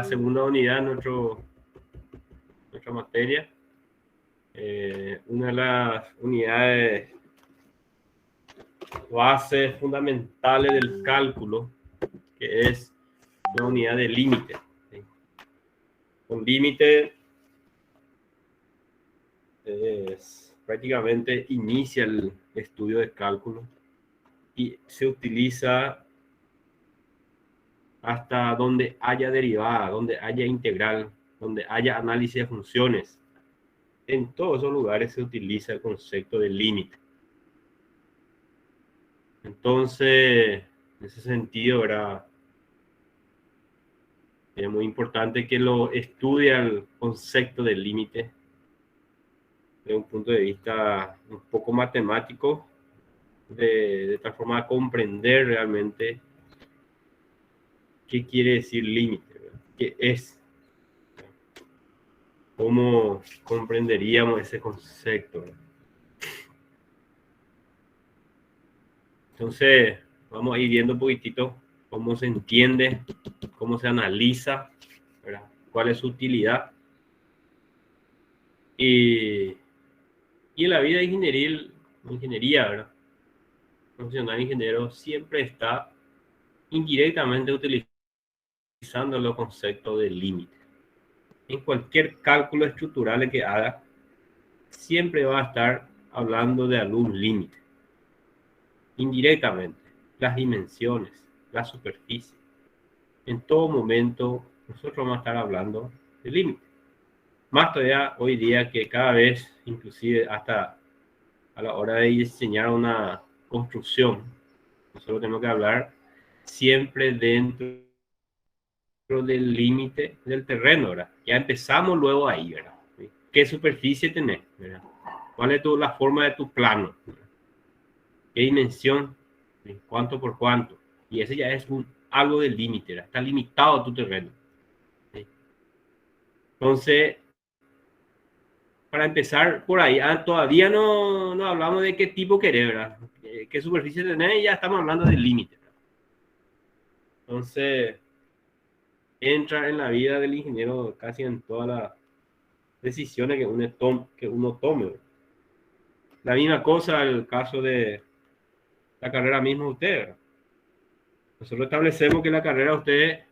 la segunda unidad de nuestra materia. Una de las unidades bases fundamentales del cálculo, que es la unidad de límite. ¿Sí? Con límite prácticamente inicia el estudio de cálculo y se utiliza hasta donde haya derivada, donde haya integral, donde haya análisis de funciones. En todos esos lugares se utiliza el concepto de límite. Entonces, en ese sentido, era muy importante que lo estudie el concepto del límite desde un punto de vista un poco matemático, de tal forma de comprender realmente qué quiere decir límite, ¿verdad? ¿Qué es? ¿Cómo comprenderíamos ese concepto, ¿verdad? Entonces, vamos a ir viendo un poquitito cómo se entiende, cómo se analiza, ¿verdad? Cuál es su utilidad. Y en la vida ingeniería, ¿verdad? Profesional ingeniero siempre está indirectamente utilizando los conceptos de límite. En cualquier cálculo estructural que haga, siempre va a estar hablando de algún límite. Indirectamente, las dimensiones, la superficie. En todo momento, nosotros vamos a estar hablando de límite. Más todavía hoy día que cada vez, inclusive hasta a la hora de diseñar una construcción, nosotros tenemos que hablar siempre dentro del límite del terreno, ¿verdad? Ya empezamos luego ahí, ¿verdad? ¿Qué superficie tenés, ¿verdad? ¿Cuál es la forma de tu plano? ¿Verdad? ¿Qué dimensión? ¿Cuánto por cuánto? Y ese ya es algo del límite, ¿verdad? Está limitado tu terreno. ¿Sí? Entonces, para empezar por ahí, todavía no hablamos de qué tipo querés, ¿verdad? ¿Qué superficie tenés? Y ya estamos hablando del límite, ¿verdad? Entonces, entra en la vida del ingeniero casi en todas las decisiones que uno tome. La misma cosa el caso de la carrera misma de usted, ¿verdad? Nosotros establecemos que la carrera de usted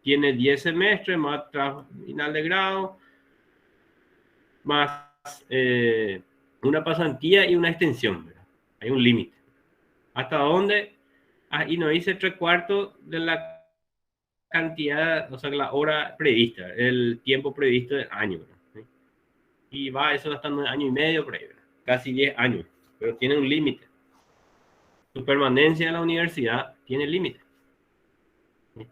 tiene 10 semestres, más trabajo final de grado, más una pasantía y una extensión, ¿verdad? Hay un límite. ¿Hasta dónde? Y nos dice 3/4 de la cantidad, o sea, la hora prevista, el tiempo previsto del año, ¿verdad? ¿Sí? Y va eso hasta 9 años y medio, por ahí, ¿verdad? Casi 10 años, pero tiene un límite. Su permanencia en la universidad tiene límite. ¿Sí?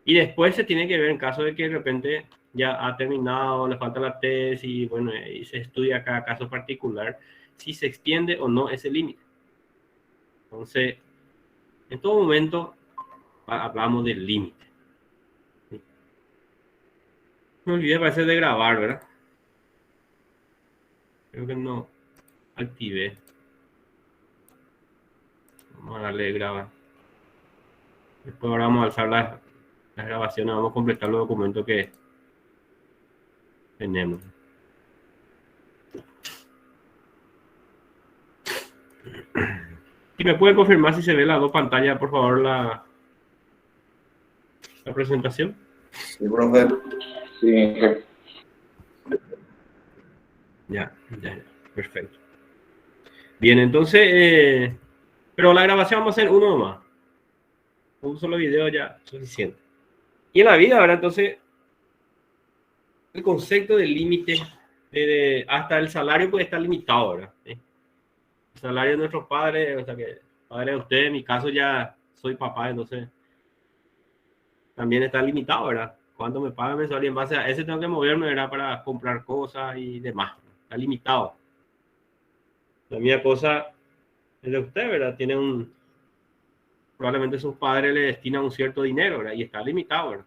Y después se tiene que ver en caso de que de repente ya ha terminado, le falta la tesis, y bueno, y se estudia cada caso particular, si se extiende o no ese límite. Entonces, en todo momento hablamos del límite. ¿Sí? Me olvidé, parece, de grabar, ¿verdad? Creo que no activé. Vamos a darle grabar. Después ahora vamos a alzar las grabaciones, vamos a completar los documentos que tenemos. ¿Y me puede confirmar si se ve las dos pantallas, por favor, la presentación? Sí, profe. Sí. Ya, perfecto. Bien, entonces, pero la grabación vamos a hacer uno más. Un solo video ya es suficiente. Y en la vida, ¿verdad? Entonces, el concepto del límite, hasta el salario puede estar limitado, ¿verdad? ¿Sí? El salario de nuestros padres, o sea que padre de usted, en mi caso ya soy papá, entonces también está limitado, ¿verdad? ¿Cuánto me paga mensual? Y en base a ese tengo que moverme, ¿verdad? Para comprar cosas y demás. Está limitado. La mía cosa es de usted, ¿verdad? Probablemente sus padres le destinan un cierto dinero, ¿verdad? Y está limitado, ¿verdad?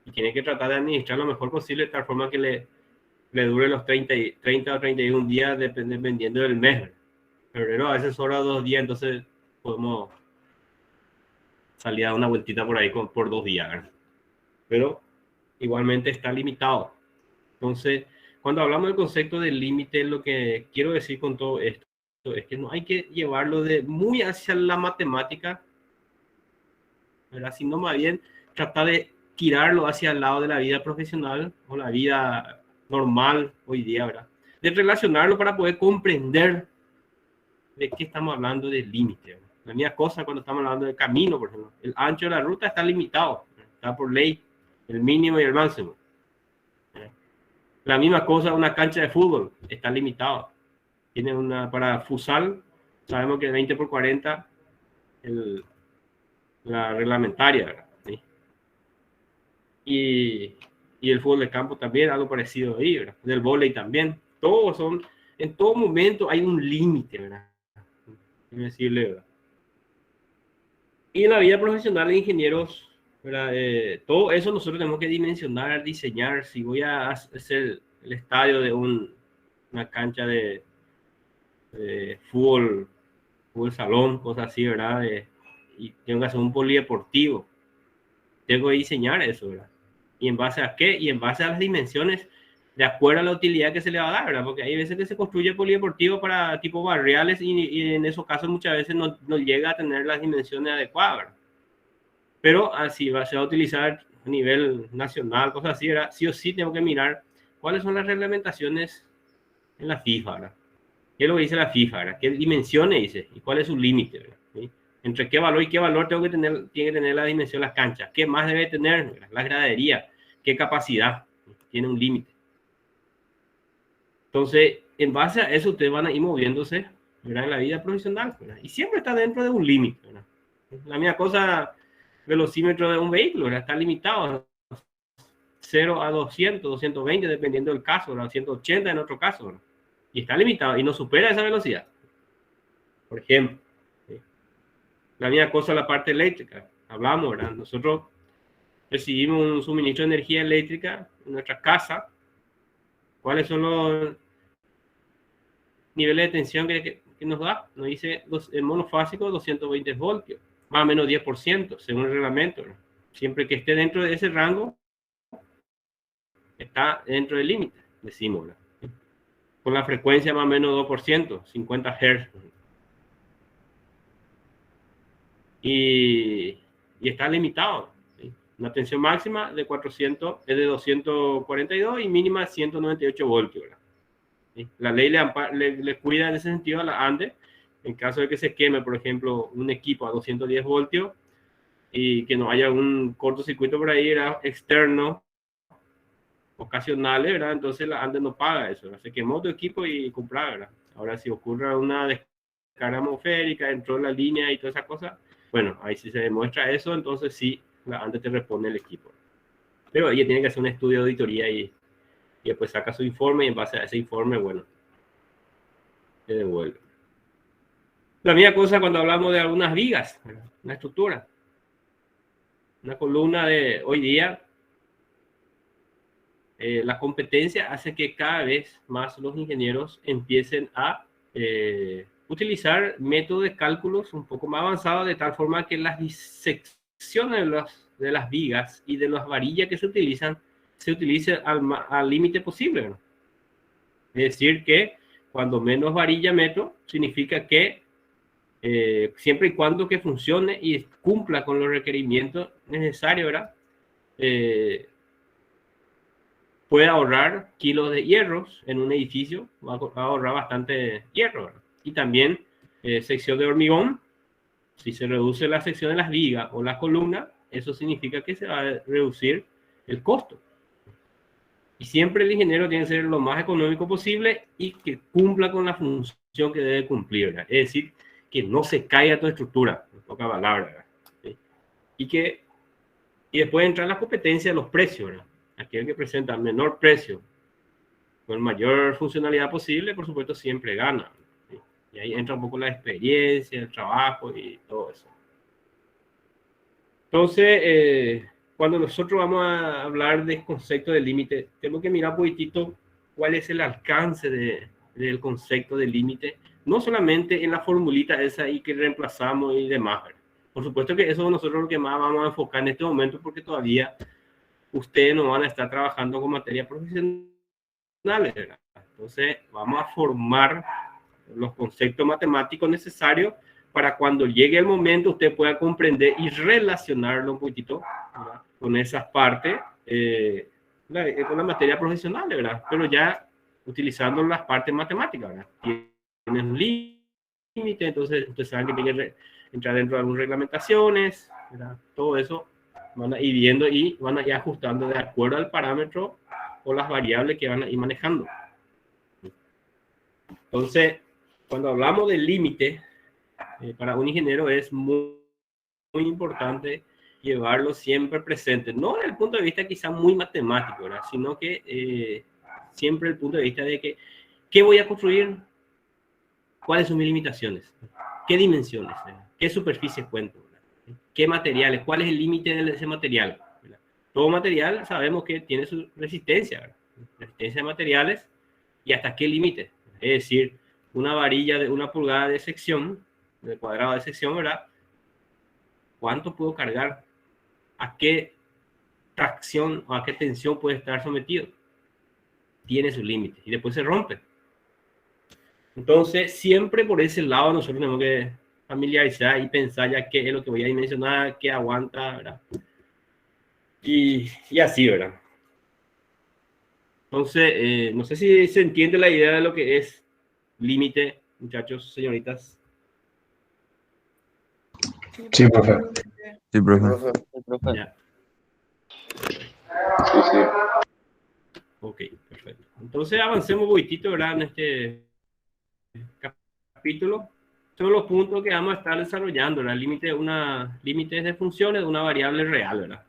Y tiene que tratar de administrar lo mejor posible de tal forma que le dure los 30 o 31 días dependiendo del mes, ¿verdad? Febrero a veces sobra 2 días, entonces podemos salir a dar una vueltita por ahí por 2 días, ¿verdad? Pero igualmente está limitado. Entonces, cuando hablamos del concepto del límite, lo que quiero decir con todo esto es que no hay que llevarlo de muy hacia la matemática, ¿verdad? Sino más bien tratar de tirarlo hacia el lado de la vida profesional o la vida normal hoy día, ¿verdad? De relacionarlo para poder comprender de qué estamos hablando del límite. La misma cosa cuando estamos hablando del camino, por ejemplo. El ancho de la ruta está limitado, está por ley, el mínimo y el máximo. La misma cosa una cancha de fútbol, está limitado. Tiene una, para futsal, sabemos que 20 por 40 la reglamentaria, ¿verdad? ¿Sí? Y el fútbol de campo también, algo parecido ahí, ¿verdad? Del vóley también. Todos son, en todo momento hay un límite, ¿verdad? Decirle, ¿verdad? Y en la vida profesional de ingenieros, ¿verdad? Todo eso nosotros tenemos que dimensionar, diseñar. Si voy a hacer el estadio de una cancha de fútbol salón, cosas así, ¿verdad? Y tengo que hacer un polideportivo. Tengo que diseñar eso, ¿verdad? ¿Y en base a qué? Y en base a las dimensiones, de acuerdo a la utilidad que se le va a dar, ¿verdad? Porque hay veces que se construye polideportivo para tipo barriales y en esos casos muchas veces no llega a tener las dimensiones adecuadas, ¿verdad? Pero así se va a utilizar a nivel nacional, cosas así, ¿verdad? Sí o sí tengo que mirar cuáles son las reglamentaciones en la FIFA, ¿verdad? ¿Qué es lo que dice la FIFA, ¿verdad? ¿Qué dimensiones dice? ¿Y cuál es su límite, ¿verdad? ¿Sí? Entre qué valor y qué valor tiene que tener la dimensión de las canchas. ¿Qué más debe tener, ¿verdad? La gradería? ¿Qué capacidad? Tiene un límite. Entonces, en base a eso, ustedes van a ir moviéndose, ¿verdad? En la vida profesional, ¿verdad? Y siempre está dentro de un límite, ¿verdad? La misma cosa, velocímetro de un vehículo, ¿verdad? Está limitado a 0 a 200, 220, dependiendo del caso, ¿verdad? 180 en otro caso, ¿verdad? Y está limitado y no supera esa velocidad. Por ejemplo, ¿sí? La misma cosa la parte eléctrica. Hablamos, ¿verdad? Nosotros recibimos un suministro de energía eléctrica en nuestra casa. ¿Cuáles son los niveles de tensión que nos da? Nos dice el monofásico 220 voltios, más o menos 10%, según el reglamento, ¿verdad? Siempre que esté dentro de ese rango, está dentro del límite, decimos, ¿verdad? Con la frecuencia más o menos 2%, 50 Hz. Y está limitado, ¿sí? Una tensión máxima de 400 es de 242 y mínima 198 voltios, ¿verdad? ¿Sí? La ley le cuida en ese sentido a la ANDE en caso de que se queme, por ejemplo, un equipo a 210 voltios y que no haya un cortocircuito por ahí, ¿verdad? Externo, ocasionales, ¿verdad? Entonces la ANDE no paga eso, ¿verdad? Se quemó tu equipo y comprar, ¿verdad? Ahora si ocurre una descarga atmosférica, entró en la línea y toda esa cosa, bueno, ahí si se demuestra eso, entonces sí, la ANDE te repone el equipo. Pero ella tiene que hacer un estudio de auditoría y después saca su informe y en base a ese informe, bueno, te devuelve. La misma cosa cuando hablamos de algunas vigas, ¿verdad? Una estructura. Una columna de hoy día, la competencia hace que cada vez más los ingenieros empiecen a utilizar métodos de cálculos un poco más avanzados de tal forma que las disecciones de las vigas y de las varillas que se utilicen al límite posible, ¿no? Es decir, que cuando menos varilla meto, significa que siempre y cuando que funcione y cumpla con los requerimientos necesarios, ¿verdad? Puede ahorrar kilos de hierros en un edificio, va a ahorrar bastante hierro, ¿verdad? Y también sección de hormigón, si se reduce la sección de las vigas o las columnas, eso significa que se va a reducir el costo. Y siempre el ingeniero tiene que ser lo más económico posible y que cumpla con la función que debe cumplir, ¿verdad? Es decir, que no se caiga tu estructura, en poca palabra, ¿verdad? ¿Sí? Y después entran las competencias de los precios, ¿verdad? Aquel que presenta menor precio con mayor funcionalidad posible, por supuesto, siempre gana, ¿sí? Y ahí entra un poco la experiencia, el trabajo y todo eso. Entonces, cuando nosotros vamos a hablar del concepto de límite, tenemos que mirar un poquitito cuál es el alcance del concepto de límite, no solamente en la formulita esa ahí que reemplazamos y demás, ¿verdad? Por supuesto que eso nosotros lo que más vamos a enfocar en este momento porque todavía ustedes no van a estar trabajando con materias profesionales, ¿verdad? Entonces, vamos a formar los conceptos matemáticos necesarios para cuando llegue el momento usted pueda comprender y relacionarlo un poquitito, ¿verdad?, con esas partes, con la materia profesional, ¿verdad? Pero ya utilizando las partes matemáticas, ¿verdad? Tienen un límite, entonces ustedes saben que tienen que entrar dentro de algunas reglamentaciones, ¿verdad? Todo eso van a ir viendo y van a ir ajustando de acuerdo al parámetro o las variables que van a ir manejando. Entonces, cuando hablamos del límite, para un ingeniero es muy importante llevarlo siempre presente, no desde el punto de vista quizá muy matemático, ¿verdad?, sino que siempre el punto de vista de que, ¿qué voy a construir? ¿Cuáles son mis limitaciones? ¿Qué dimensiones? ¿Qué superficie cuento? ¿Qué materiales? ¿Cuál es el límite de ese material? ¿Verdad? Todo material sabemos que tiene su resistencia, ¿verdad? Resistencia de materiales, y hasta qué límite. Es decir, una varilla de 1 pulgada de sección, de cuadrado de sección, ¿verdad? ¿Cuánto puedo cargar? ¿A qué tracción o a qué tensión puede estar sometido? Tiene sus límites y después se rompe. Entonces, siempre por ese lado nosotros tenemos que familiarizar y pensar ya qué es lo que voy a dimensionar, qué aguanta, ¿verdad? Y así, ¿verdad? Entonces, no sé si se entiende la idea de lo que es límite, muchachos, señoritas. Sí, profe. Sí, profe. Sí, profe. Ya. Sí, sí. Ok, perfecto. Entonces avancemos un poquitito, ¿verdad?, en este capítulo. Son los puntos que vamos a estar desarrollando, ¿verdad? Límites de funciones de una variable real, ¿verdad?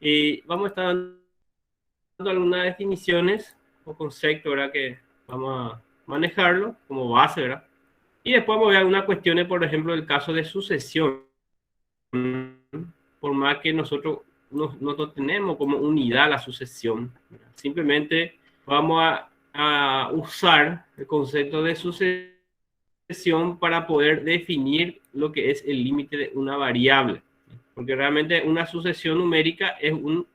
Y vamos a estar dando algunas definiciones o conceptos, ¿verdad?, que vamos a manejarlo como base, ¿verdad? Y después vamos a ver algunas cuestiones, por ejemplo, el caso de sucesión. Por más que nosotros no tenemos como unidad la sucesión, ¿verdad? Simplemente vamos a usar el concepto de sucesión para poder definir lo que es el límite de una variable. Porque realmente una sucesión numérica es un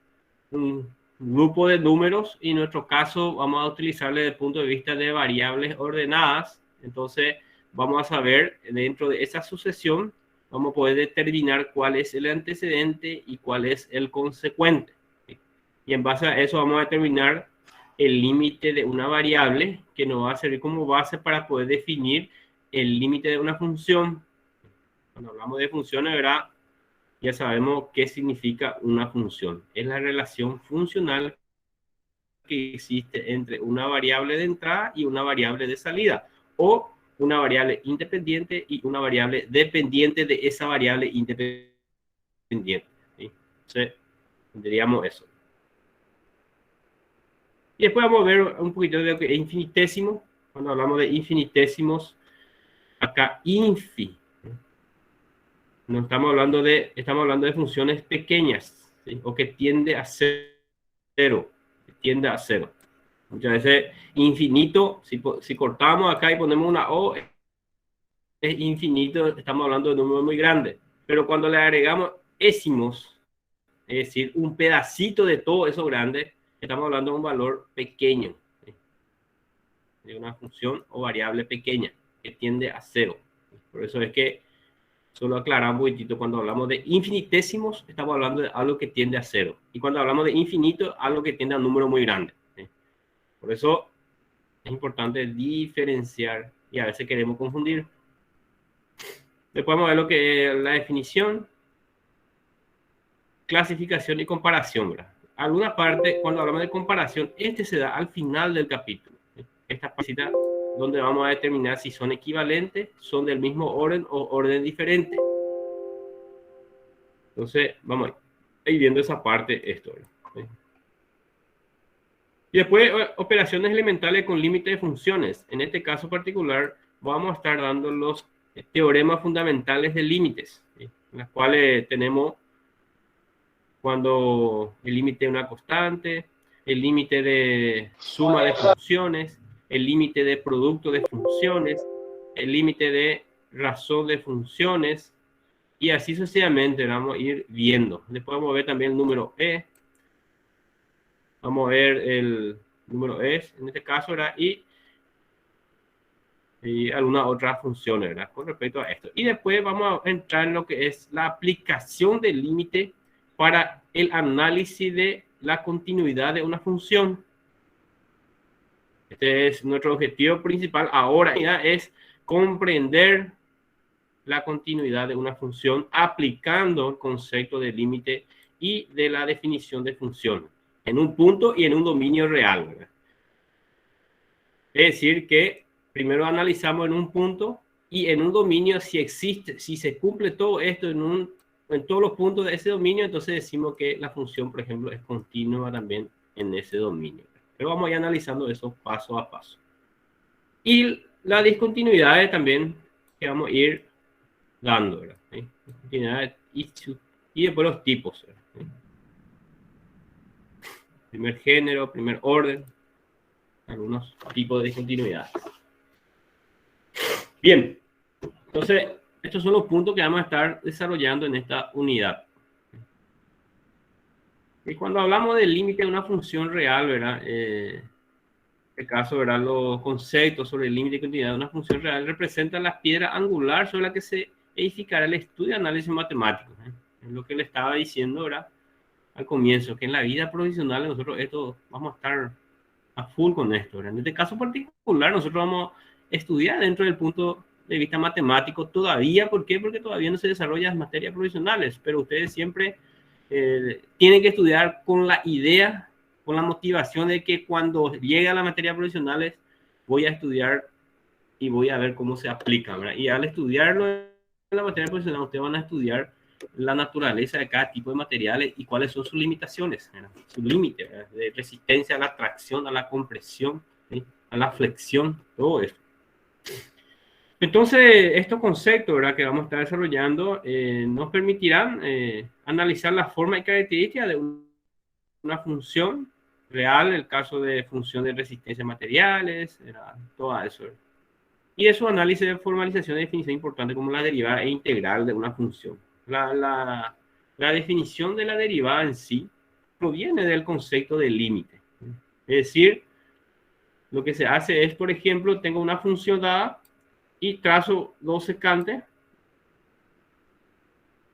grupo de números, y en nuestro caso vamos a utilizarle desde el punto de vista de variables ordenadas. Entonces vamos a saber dentro de esa sucesión, vamos a poder determinar cuál es el antecedente y cuál es el consecuente. Y en base a eso vamos a determinar el límite de una variable que nos va a servir como base para poder definir el límite de una función. Cuando hablamos de funciones, ¿verdad?, ya sabemos qué significa una función. Es la relación funcional que existe entre una variable de entrada y una variable de salida, o una variable independiente y una variable dependiente de esa variable independiente. ¿Sí? Entonces, tendríamos eso. Y después vamos a ver un poquito de lo que es infinitésimo. Cuando hablamos de infinitesimos, acá infi, no estamos hablando de funciones pequeñas, ¿sí?, o que tiende a cero, Muchas veces infinito, si cortamos acá y ponemos una O, es infinito, estamos hablando de números muy grandes. Pero cuando le agregamos ésimos, es decir, un pedacito de todo eso grande, estamos hablando de un valor pequeño, ¿sí?, de una función o variable pequeña que tiende a cero. Por eso es que, solo aclarar un poquitito, cuando hablamos de infinitésimos, estamos hablando de algo que tiende a cero. Y cuando hablamos de infinito, algo que tiende a un número muy grande, ¿sí? Por eso es importante diferenciar, y a veces queremos confundir. Después vamos a ver lo que es la definición, clasificación y comparación, ¿verdad? Alguna parte, cuando hablamos de comparación, se da al final del capítulo. Esta parte donde vamos a determinar si son equivalentes, son del mismo orden o orden diferente. Entonces, vamos a ir viendo esa parte, ¿sí? Y después, operaciones elementales con límite de funciones. En este caso particular, vamos a estar dando los teoremas fundamentales de límites, ¿sí?, en las cuales tenemos cuando el límite de una constante, el límite de suma de funciones, el límite de producto de funciones, el límite de razón de funciones, y así sucesivamente vamos a ir viendo. Después vamos a ver también el número E, Vamos a ver el número es, en este caso, ¿verdad? Y algunas otras funciones, ¿verdad? Con respecto a esto. Y después vamos a entrar en lo que es la aplicación del límite para el análisis de la continuidad de una función. Este es nuestro objetivo principal ahora, ya es comprender la continuidad de una función aplicando el concepto de límite y de la definición de función en un punto y en un dominio real, ¿verdad? Es decir, que primero analizamos en un punto y en un dominio si existe, si se cumple todo esto en todos los puntos de ese dominio, entonces decimos que la función, por ejemplo, es continua también en ese dominio. Pero vamos a ir analizando eso paso a paso. Y la discontinuidad también que vamos a ir dando, ¿verdad? ¿Sí? Y después los tipos, ¿verdad? ¿Sí? Primer género, primer orden, algunos tipos de discontinuidad. Bien, entonces estos son los puntos que vamos a estar desarrollando en esta unidad. Y cuando hablamos del límite de una función real, ¿verdad? En este caso, ¿verdad? Los conceptos sobre el límite de continuidad de una función real representan la piedra angular sobre la que se edificará el estudio de análisis matemático. Es lo que le estaba diciendo, ¿verdad? Al comienzo, que en la vida profesional nosotros esto vamos a estar a full con esto, ¿verdad? En este caso particular nosotros vamos a estudiar dentro del punto de vista matemático todavía. ¿Por qué? Porque todavía no se desarrollan materias profesionales, pero ustedes siempre tienen que estudiar con la idea, con la motivación de que cuando llegue a las materias profesionales voy a estudiar y voy a ver cómo se aplica, ¿verdad? Y al estudiarlo en la materia profesional, ustedes van a estudiar la naturaleza de cada tipo de materiales y cuáles son sus limitaciones, ¿verdad? Su límite, ¿verdad? De resistencia a la tracción, a la compresión, ¿sí? A la flexión, todo esto. Entonces, estos conceptos, ¿verdad? Que vamos a estar desarrollando nos permitirán analizar la forma y características de una función real, el caso de función de resistencia a materiales, todo eso, ¿verdad? Y de su análisis de formalización de definición importante como la derivada e integral de una función. La definición de la derivada en sí proviene del concepto de límite. Es decir, lo que se hace es, por ejemplo, tengo una función dada y trazo dos secantes,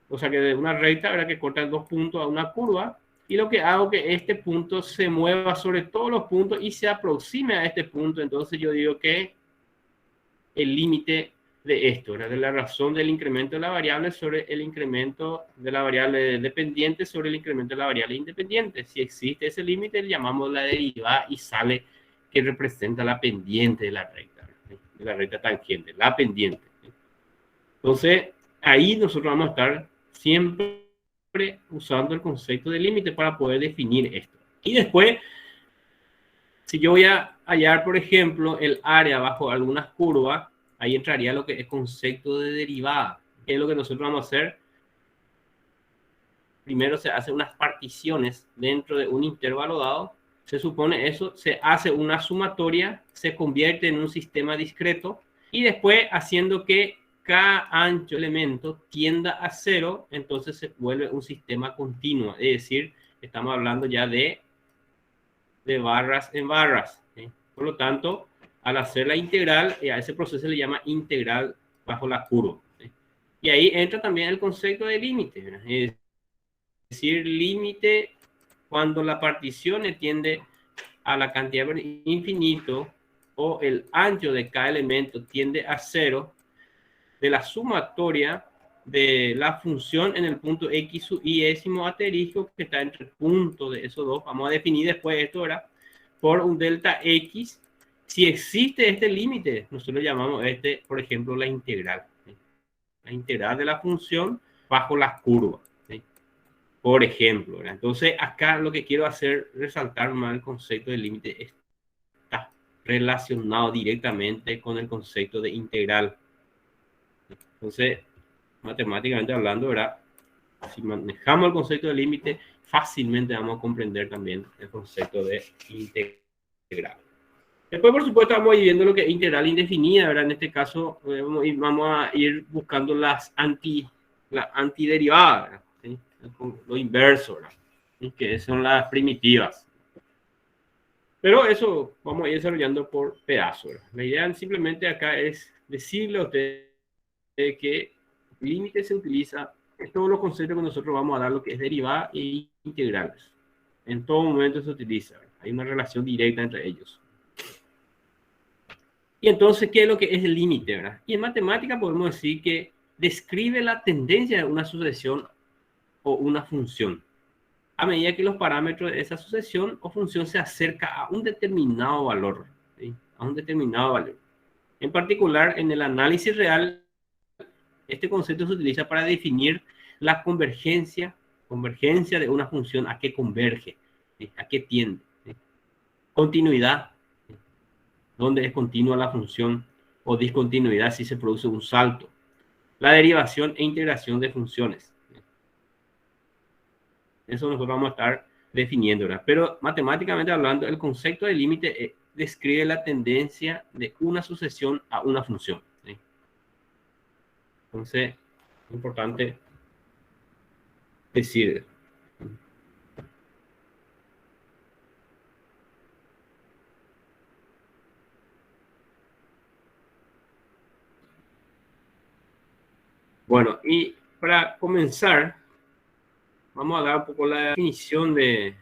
o sea que de una recta, ¿verdad? Que corta dos puntos a una curva, y lo que hago es que este punto se mueva sobre todos los puntos y se aproxime a este punto. Entonces yo digo que el límite de esto, ¿verdad? De la razón del incremento de la variable sobre el incremento de la variable dependiente sobre el incremento de la variable independiente. Si existe ese límite, le llamamos la derivada y sale que representa la pendiente de la recta tangente, la pendiente. Entonces, ahí nosotros vamos a estar siempre usando el concepto de límite para poder definir esto. Y después, si yo voy a hallar, por ejemplo, el área bajo algunas curvas, ahí entraría lo que es concepto de derivada. ¿Qué es lo que nosotros vamos a hacer? Primero se hacen unas particiones dentro de un intervalo dado. Se supone eso, se hace una sumatoria, se convierte en un sistema discreto y después haciendo que cada ancho elemento tienda a cero, entonces se vuelve un sistema continuo. Es decir, estamos hablando ya de barras en barras, ¿sí? Por lo tanto, al hacer la integral, a ese proceso se le llama integral bajo la curva, ¿sí? Y ahí entra también el concepto de límite, ¿verdad? Es decir, límite cuando la partición tiende a la cantidad infinito o el ancho de cada elemento tiende a cero, de la sumatoria de la función en el punto x sub y décimo asterisco que está entre el punto de esos dos. Vamos a definir después esto, ¿verdad? Por un delta x. Si existe este límite, nosotros llamamos por ejemplo, la integral. ¿Sí? La integral de la función bajo la curva. ¿Sí? Por ejemplo, ¿verdad? Entonces, acá lo que quiero hacer, resaltar más el concepto de límite, está relacionado directamente con el concepto de integral. Entonces, matemáticamente hablando, ¿verdad? Si manejamos el concepto de límite, fácilmente vamos a comprender también el concepto de integral. Después, por supuesto, vamos a ir viendo lo que es integral indefinida, ¿verdad? En este caso, vamos a ir buscando las antiderivadas, ¿verdad? ¿Sí? Lo inverso, ¿verdad? ¿Sí? Que son las primitivas. Pero eso vamos a ir desarrollando por pedazos. La idea simplemente acá es decirle a ustedes que límite se utiliza en todos los conceptos que nosotros vamos a dar, lo que es derivada e integrales. En todo momento se utiliza. Hay una relación directa entre ellos. Y entonces, ¿qué es lo que es el límite, verdad? Y en matemática podemos decir que describe la tendencia de una sucesión o una función a medida que los parámetros de esa sucesión o función se acerca a un determinado valor, ¿sí? A un determinado valor. En particular, en el análisis real, este concepto se utiliza para definir la convergencia de una función, a qué converge, ¿sí? A qué tiende, ¿sí? Continuidad, ¿sí? Dónde es continua la función, o discontinuidad si se produce un salto. La derivación e integración de funciones. Eso nosotros vamos a estar definiendo, ¿verdad? Pero matemáticamente hablando, el concepto de límite describe la tendencia de una sucesión a una función, ¿sí? Entonces, es importante decir. Bueno, y para comenzar, vamos a dar un poco la definición de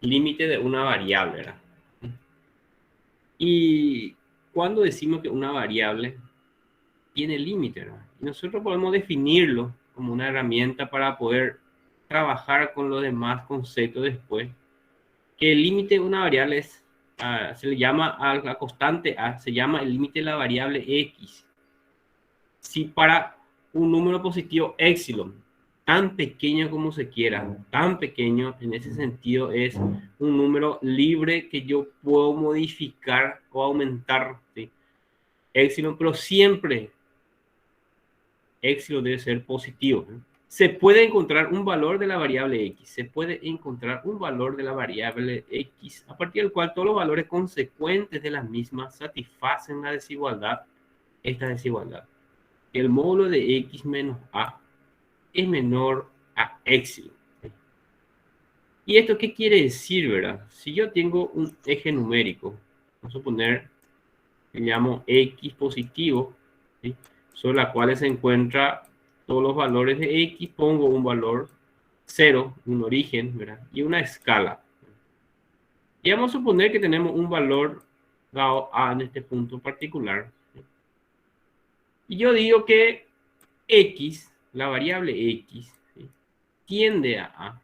límite de una variable, ¿verdad? Y cuando decimos que una variable tiene límite, ¿verdad? Y nosotros podemos definirlo como una herramienta para poder trabajar con los demás conceptos después. Que el límite de una variable es, se le llama a la constante A, se llama el límite de la variable X. Si para un número positivo epsilon, tan pequeño como se quiera, tan pequeño, en ese sentido es un número libre que yo puedo modificar o aumentar, ¿sí? Epsilon, pero siempre epsilon debe ser positivo, ¿sí? Se puede encontrar un valor de la variable X, se puede encontrar un valor de la variable X a partir del cual todos los valores consecuentes de las mismas satisfacen la desigualdad, esta desigualdad. El módulo de X menos A es menor a epsilon. ¿Y esto qué quiere decir, verdad? Si yo tengo un eje numérico, vamos a suponer que llamo X positivo, ¿sí? Sobre la cual se encuentra todos los valores de X, pongo un valor 0, un origen, ¿verdad? Y una escala. Y vamos a suponer que tenemos un valor dado A en este punto particular, ¿sí? Y yo digo que X, la variable X, ¿sí? Tiende a A.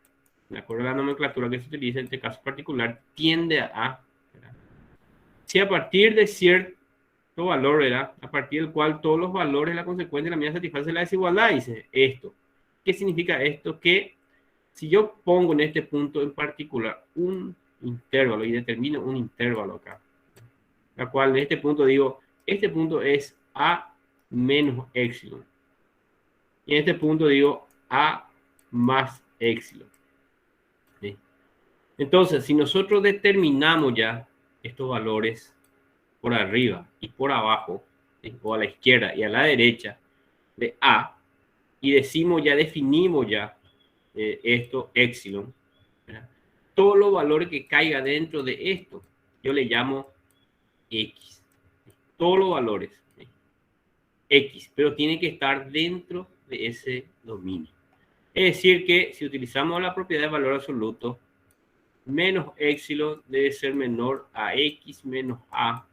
De acuerdo a la nomenclatura que se utiliza en este caso particular, tiende a A, ¿verdad? Si a partir de cierto valor, ¿verdad? A partir del cual todos los valores, la consecuencia de la medida satisface la desigualdad, dice esto. ¿Qué significa esto? Que si yo pongo en este punto en particular un intervalo y determino un intervalo acá, la cual en este punto digo, este punto es A menos epsilon. Y en este punto digo A más epsilon. ¿Sí? Entonces, si nosotros determinamos ya estos valores por arriba y por abajo, ¿sí? O a la izquierda y a la derecha de A, y decimos ya, definimos ya esto epsilon, ¿verdad? Todos los valores que caigan dentro de esto, yo le llamo X. Todos los valores, ¿sí? X, pero tiene que estar dentro de ese dominio. Es decir, que si utilizamos la propiedad de valor absoluto, menos epsilon debe ser menor a X menos A,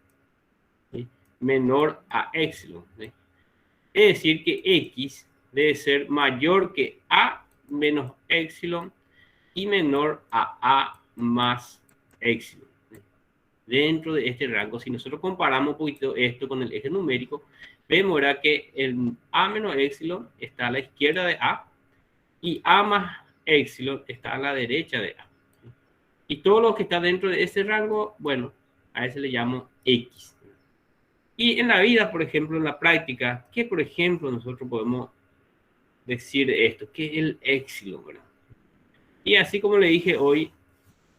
¿sí? Menor a epsilon, ¿sí? Es decir, que X debe ser mayor que A menos epsilon y menor a A más epsilon, ¿sí? Dentro de este rango, si nosotros comparamos un poquito esto con el eje numérico, vemos que el A menos epsilon está a la izquierda de A y A más epsilon está a la derecha de A. Y todo lo que está dentro de ese rango, bueno, a ese le llamo X. Y en la vida, por ejemplo, en la práctica, ¿qué, por ejemplo, nosotros podemos decir de esto? ¿Qué es el epsilon, verdad? Y así como le dije hoy,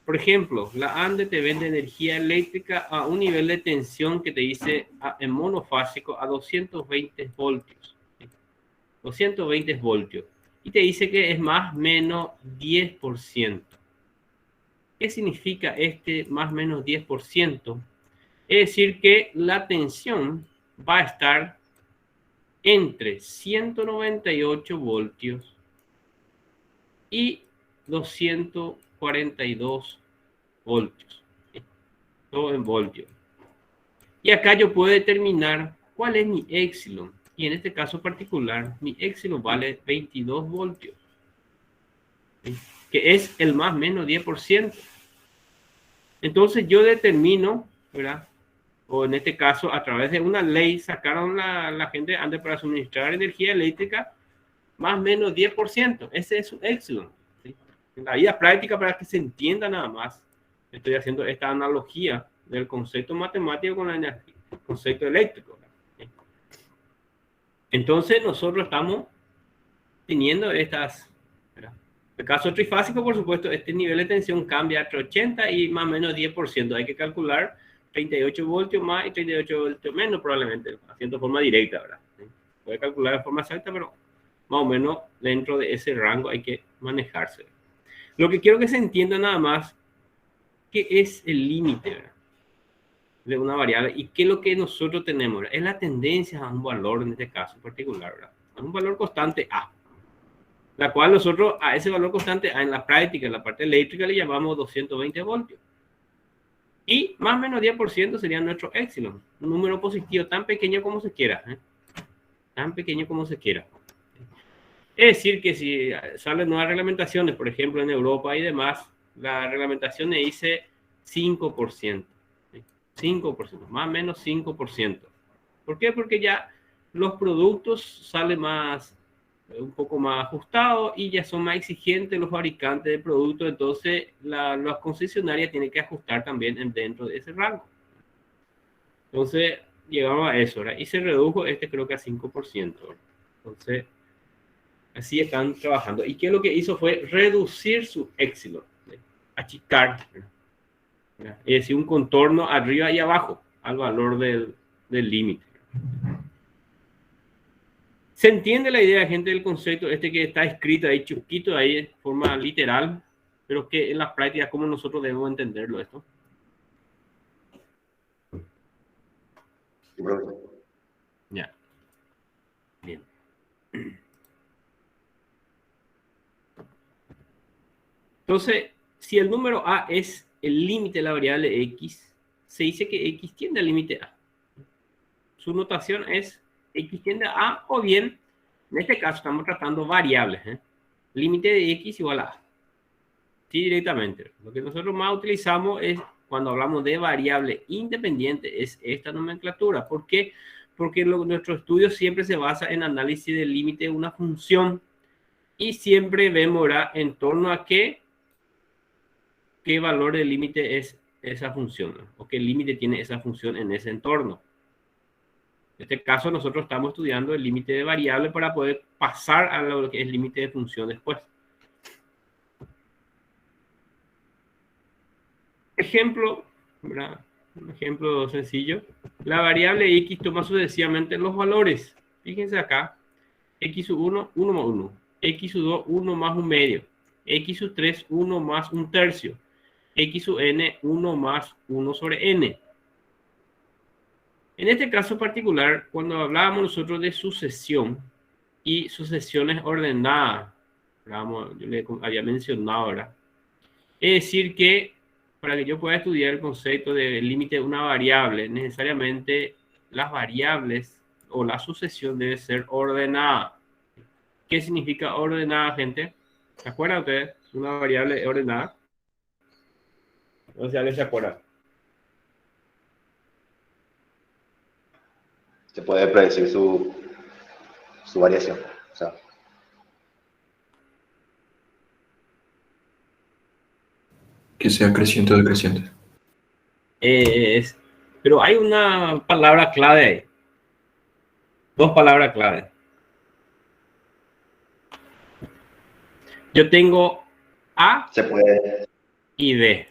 por ejemplo, la ANDE te vende energía eléctrica a un nivel de tensión que te dice en monofásico a 220 voltios. 220 voltios. y te dice que es más menos 10%. ¿Qué significa este más menos 10%? Es decir, que la tensión va a estar entre 198 voltios y 242 voltios. Todo en voltios. Y acá yo puedo determinar cuál es mi épsilon. Y en este caso particular, mi épsilon vale 22 voltios. ¿Sí? Que es el más menos 10%. Entonces yo determino, ¿verdad? O en este caso, a través de una ley, sacaron la gente antes para suministrar energía eléctrica, más o menos 10%. Ese es su épsilon. ¿Sí? En la vida práctica, para que se entienda nada más, estoy haciendo esta analogía del concepto matemático con el concepto eléctrico. ¿Sí? Entonces, nosotros estamos teniendo estas... ¿verdad? En el caso trifásico, por supuesto, este nivel de tensión cambia entre 80 y más o menos 10%. Hay que calcular 38 voltios más y 38 voltios menos, probablemente, haciendo de forma directa, ¿verdad? Puede calcular de forma exacta, pero más o menos dentro de ese rango hay que manejarse. Lo que quiero que se entienda nada más, ¿qué es el límite, ¿verdad? De una variable y qué es lo que nosotros tenemos, ¿verdad? Es la tendencia a un valor, en este caso particular, ¿verdad? A un valor constante A, la cual nosotros a ese valor constante A en la práctica, en la parte eléctrica, le llamamos 220 voltios. Y más o menos 10% sería nuestro épsilon, un número positivo tan pequeño como se quiera, ¿eh? Tan pequeño como se quiera. Es decir, que si salen nuevas reglamentaciones, por ejemplo en Europa y demás, la reglamentación le dice 5%, ¿sí? 5%, más o menos 5%. ¿Por qué? Porque ya los productos salen más, un poco más ajustados y ya son más exigentes los fabricantes de productos, entonces las concesionarias tienen que ajustar también dentro de ese rango. Entonces llegamos a eso, ¿verdad? Y se redujo creo que a 5%. Entonces, así están trabajando. ¿Y qué lo que hizo fue reducir su épsilon? Achicar, ¿verdad? Es decir, un contorno arriba y abajo al valor del límite. ¿Se entiende la idea, gente, del concepto que está escrito ahí, chiquito, ahí en forma literal, pero que en la práctica, cómo nosotros debemos entenderlo esto? Ya. Bien. Entonces, si el número A es el límite de la variable X, se dice que X tiende al límite A. Su notación es X tiende a A, o bien, en este caso estamos tratando variables, ¿eh? Límite de X igual a A. Sí, directamente. Lo que nosotros más utilizamos es, cuando hablamos de variable independiente, es esta nomenclatura. ¿Por qué? Porque nuestro estudio siempre se basa en análisis del límite de una función y siempre vemos, ¿verdad?, en torno a qué valor de límite es esa función, ¿no? O qué límite tiene esa función en ese entorno. En este caso, nosotros estamos estudiando el límite de variable para poder pasar a lo que es límite de función después. Ejemplo, ¿verdad? Un ejemplo sencillo. La variable X toma sucesivamente los valores. Fíjense acá. X sub 1, 1 más 1. X sub 2, 1 más 1 medio. X sub 3, 1 más 1 tercio. X sub n, 1 más 1 sobre n. En este caso particular, cuando hablábamos nosotros de sucesión y sucesiones ordenadas, yo le había mencionado ahora, es decir que para que yo pueda estudiar el concepto del límite de una variable, necesariamente las variables o la sucesión debe ser ordenada. ¿Qué significa ordenada, gente? ¿Se acuerdan ustedes? Una variable ordenada. No sé si alguien se acuerda. Se puede predecir su variación. O sea, que sea creciente o decreciente. Pero hay una palabra clave ahí. Dos palabras clave. Yo tengo A se puede. y B.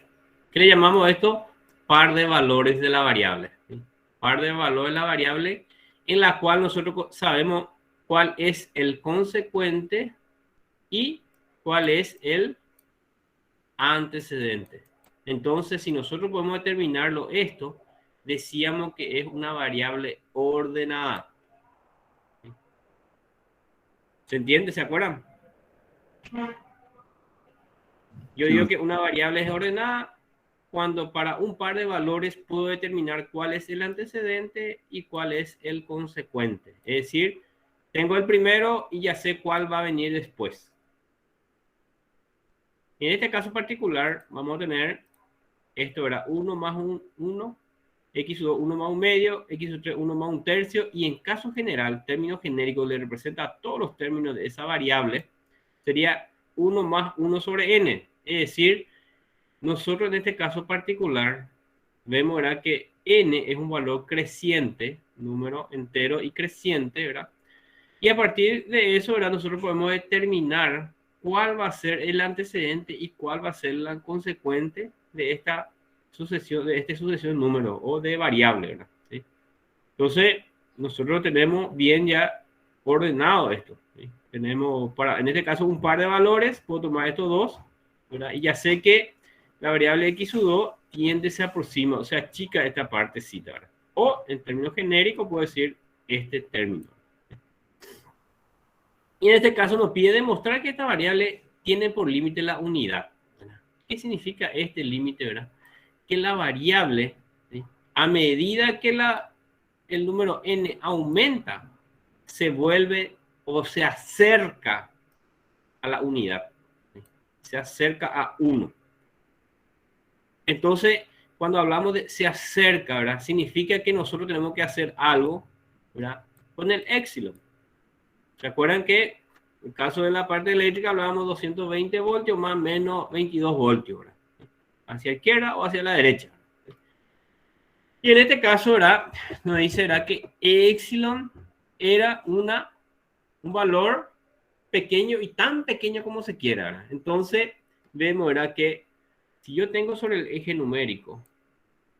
¿Qué le llamamos a esto? Par de valores de la variable. ¿Sí? Par de valores de la variable en la cual nosotros sabemos cuál es el consecuente y cuál es el antecedente. Entonces, si nosotros podemos determinarlo esto, decíamos que es una variable ordenada. ¿Se entiende? ¿Se acuerdan? Yo digo que una variable es ordenada cuando para un par de valores puedo determinar cuál es el antecedente y cuál es el consecuente. Es decir, tengo el primero y ya sé cuál va a venir después. En este caso particular vamos a tener esto, era 1 más 1, x2 1 más 1 medio, x3 1 más 1 tercio, y en caso general, término genérico le representa a todos los términos de esa variable, sería 1 más 1 sobre n. Es decir, nosotros en este caso particular vemos, ¿verdad?, que n es un valor creciente, número entero y creciente, ¿verdad? Y a partir de eso, ¿verdad?, nosotros podemos determinar cuál va a ser el antecedente y cuál va a ser la consecuente de esta sucesión, de número o de variable, ¿verdad? ¿Sí? Entonces, nosotros tenemos bien ya ordenado esto, ¿sí? Tenemos, en este caso, un par de valores, puedo tomar estos dos, ¿verdad? Y ya sé que la variable x2 tiende, se aproxima, o sea, chica esta partecita, ¿verdad? O, en términos genéricos, puedo decir este término. Y en este caso nos pide demostrar que esta variable tiene por límite la unidad, ¿verdad? ¿Qué significa este límite, verdad? Que la variable, ¿sí?, a medida que el número n aumenta, se vuelve o se acerca a la unidad, ¿sí? Se acerca a 1. Entonces, cuando hablamos de se acerca, ¿verdad?, significa que nosotros tenemos que hacer algo, ¿verdad?, con el épsilon. ¿Se acuerdan que en el caso de la parte eléctrica hablábamos 220 voltios más o menos 22 voltios, ¿verdad?, hacia la izquierda o hacia la derecha? Y en este caso, ¿verdad?, nos dice, ¿verdad?, que epsilon era un valor pequeño y tan pequeño como se quiera, ¿verdad? Entonces, vemos, ¿verdad?, que si yo tengo sobre el eje numérico,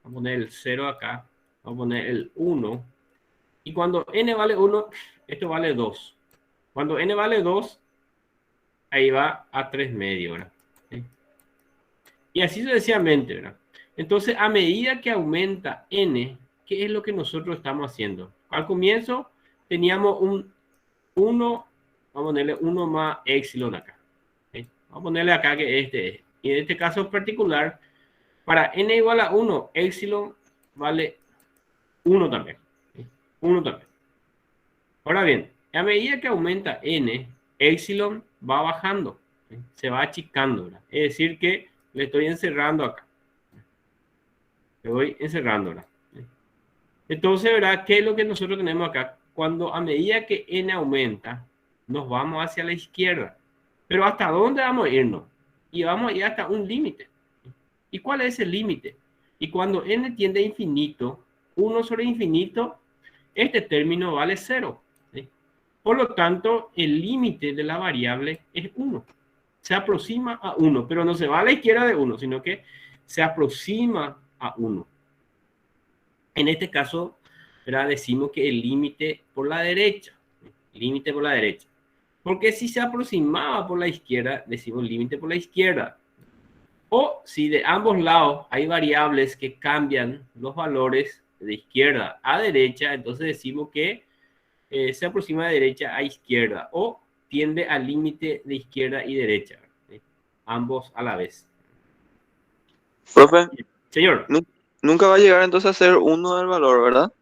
vamos a poner el 0 acá, vamos a poner el 1, y cuando n vale 1, esto vale 2. Cuando n vale 2, ahí va a 3 medios, ¿verdad? ¿Sí? Y así sucesivamente, ¿verdad? Entonces, a medida que aumenta n, ¿qué es lo que nosotros estamos haciendo? Al comienzo teníamos un 1, vamos a ponerle 1 más epsilon acá. ¿Sí? Vamos a ponerle acá que este es. Y en este caso particular, para n igual a 1, epsilon vale 1 también. ¿Sí? 1 también. Ahora bien, a medida que aumenta n, epsilon va bajando, ¿sí?, se va achicando, ¿verdad? Es decir, que le estoy encerrando acá. Le voy encerrando, ¿verdad? Entonces, ¿verdad?, ¿qué es lo que nosotros tenemos acá? Cuando a medida que n aumenta, nos vamos hacia la izquierda. Pero ¿hasta dónde vamos a irnos? Y vamos a ir hasta un límite. ¿Y cuál es el límite? Y cuando n tiende a infinito, 1 sobre infinito, este término vale 0. ¿Sí? Por lo tanto, el límite de la variable es 1. Se aproxima a 1, pero no se va a la izquierda de 1, sino que se aproxima a 1. En este caso, ¿verdad?, decimos que el límite por la derecha. Límite por la derecha. Porque si se aproximaba por la izquierda, decimos límite por la izquierda. O si de ambos lados hay variables que cambian los valores de izquierda a derecha, entonces decimos que se aproxima de derecha a izquierda o tiende al límite de izquierda y derecha, ¿sí?, ambos a la vez. Profe, Señor. nunca va a llegar entonces a ser 1 el valor, ¿verdad?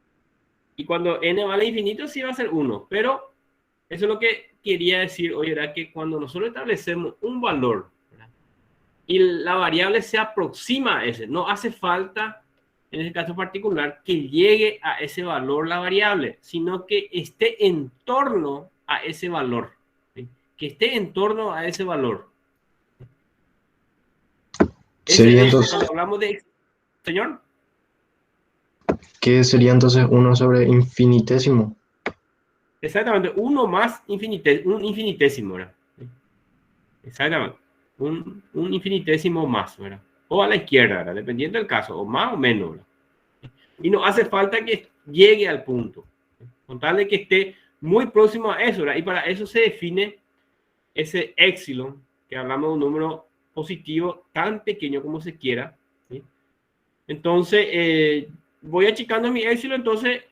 Y cuando n vale infinito sí va a ser 1, pero eso es lo que quería decir hoy, era que cuando nosotros establecemos un valor, ¿verdad?, y la variable se aproxima a ese, no hace falta, en este caso particular, que llegue a ese valor la variable, sino que esté en torno a ese valor, ¿sí?, que esté en torno a ese valor. Sería entonces, cuando hablamos de... Señor. ¿qué sería entonces 1 sobre infinitésimo? Exactamente, 1 más un infinitésimo, ¿verdad? Exactamente, un infinitésimo más, ¿verdad? O a la izquierda, ¿verdad?, dependiendo del caso, o más o menos, ¿verdad? Y no hace falta que llegue al punto, con tal de que esté muy próximo a eso, ¿verdad? Y para eso se define ese epsilon, que hablamos de un número positivo tan pequeño como se quiera, ¿sí? Entonces, voy achicando mi epsilon, entonces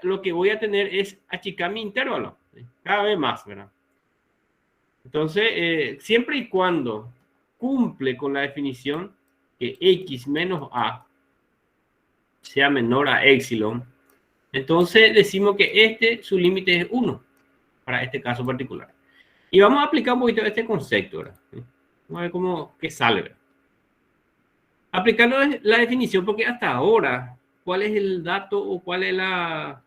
lo que voy a tener es achicar mi intervalo, ¿sí? Cada vez más, ¿verdad? Entonces, siempre y cuando cumple con la definición que x menos a sea menor a epsilon, entonces decimos que su límite es 1 para este caso particular. Y vamos a aplicar un poquito este concepto, ¿verdad? Vamos a ver cómo que sale, ¿verdad? Aplicando la definición, porque hasta ahora, ¿cuál es el dato o cuál es la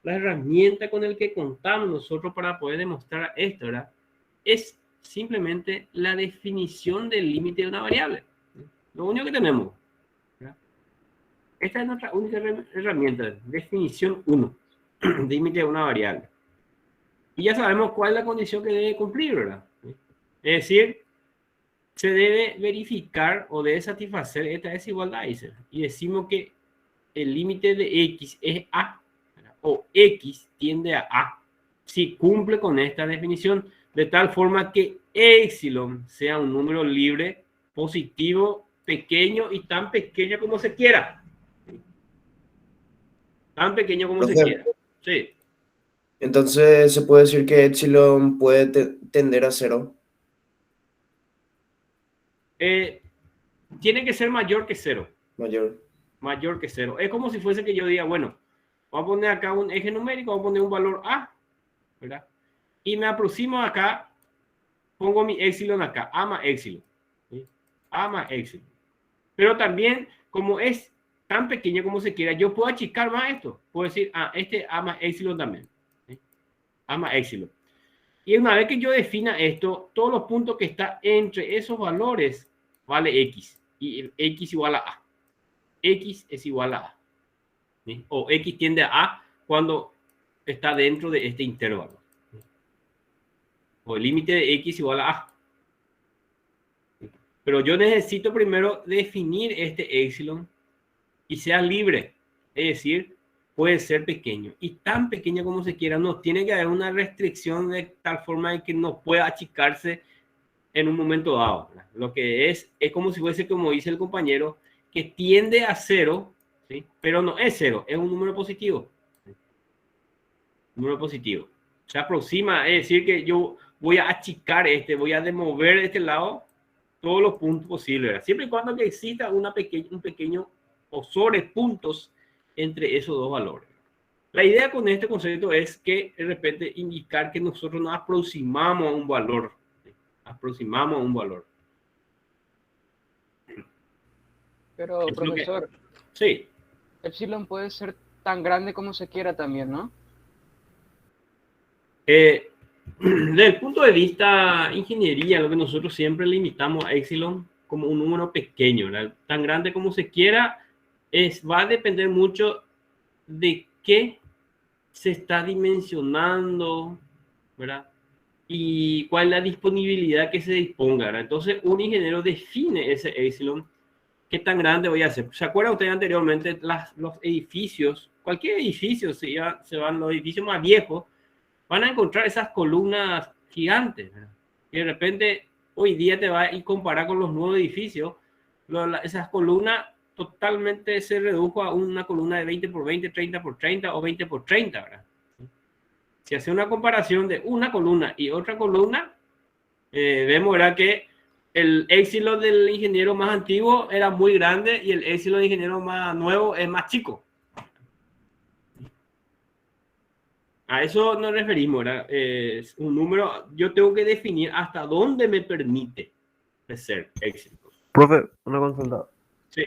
herramienta con el que contamos nosotros para poder demostrar esto, ¿verdad? Es simplemente la definición del límite de una variable. Lo único que tenemos, ¿verdad? Esta es nuestra única herramienta, definición 1, límite de una variable. Y ya sabemos cuál es la condición que debe cumplir, ¿verdad? Es decir, se debe verificar o debe satisfacer esta desigualdad, dice. Y decimos que el límite de x es a, ¿verdad? O x tiende a si cumple con esta definición, de tal forma que epsilon sea un número libre, positivo, pequeño y tan pequeño como se quiera. Tan pequeño como se quiera. Sí. Entonces se puede decir que epsilon puede tender a 0. Tiene que ser mayor que 0. Mayor que 0. Es como si fuese que yo diga, bueno, voy a poner acá un eje numérico, voy a poner un valor a, ¿verdad? Y me aproximo acá, pongo mi epsilon acá, a más epsilon. ¿Sí? A más epsilon. Pero también, como es tan pequeño como se quiera, yo puedo achicar más esto. Puedo decir, este a más epsilon también. ¿Sí? A más epsilon. Y una vez que yo defina esto, todos los puntos que están entre esos valores vale x. Y el x igual a a. X es igual a a. ¿Sí? O x tiende a a cuando está dentro de este intervalo. ¿Sí? O el límite de x igual a a. ¿Sí? Pero yo necesito primero definir este epsilon y sea libre. Es decir, puede ser pequeño. Y tan pequeño como se quiera. No tiene que haber una restricción de tal forma de que no pueda achicarse en un momento dado. Lo que es como si fuese, como dice el compañero, que tiende a 0, ¿sí? Pero no es 0, es un número positivo. ¿Sí? Un número positivo. Se aproxima, es decir, que yo voy a achicar voy a demover de este lado todos los puntos posibles, ¿verdad? Siempre y cuando que exista un pequeño o sobrepuntos entre esos dos valores. La idea con este concepto es que de repente indicar que nosotros nos aproximamos a un valor. ¿Sí? Aproximamos a un valor. Pero, profesor, sí. Epsilon puede ser tan grande como se quiera también, ¿no? Desde el punto de vista ingeniería, lo que nosotros siempre limitamos a epsilon como un número pequeño, ¿verdad? Tan grande como se quiera, va a depender mucho de qué se está dimensionando, ¿verdad? Y cuál es la disponibilidad que se disponga, ¿verdad? Entonces, un ingeniero define ese epsilon. ¿Qué tan grande voy a hacer? ¿Se acuerdan ustedes anteriormente los edificios? Cualquier edificio, se van los edificios más viejos, van a encontrar esas columnas gigantes, ¿verdad? Y de repente, hoy día te va a comparar con los nuevos edificios, esas columnas totalmente se redujo a una columna de 20 por 20, 30 por 30 o 20 por 30, ¿verdad? Si hace una comparación de una columna y otra columna, vemos, ¿verdad?, que el epsilon del ingeniero más antiguo era muy grande y el epsilon del ingeniero más nuevo es más chico. A eso nos referimos, ¿verdad? Es un número, yo tengo que definir hasta dónde me permite ser epsilon. Profe, una consulta. Sí.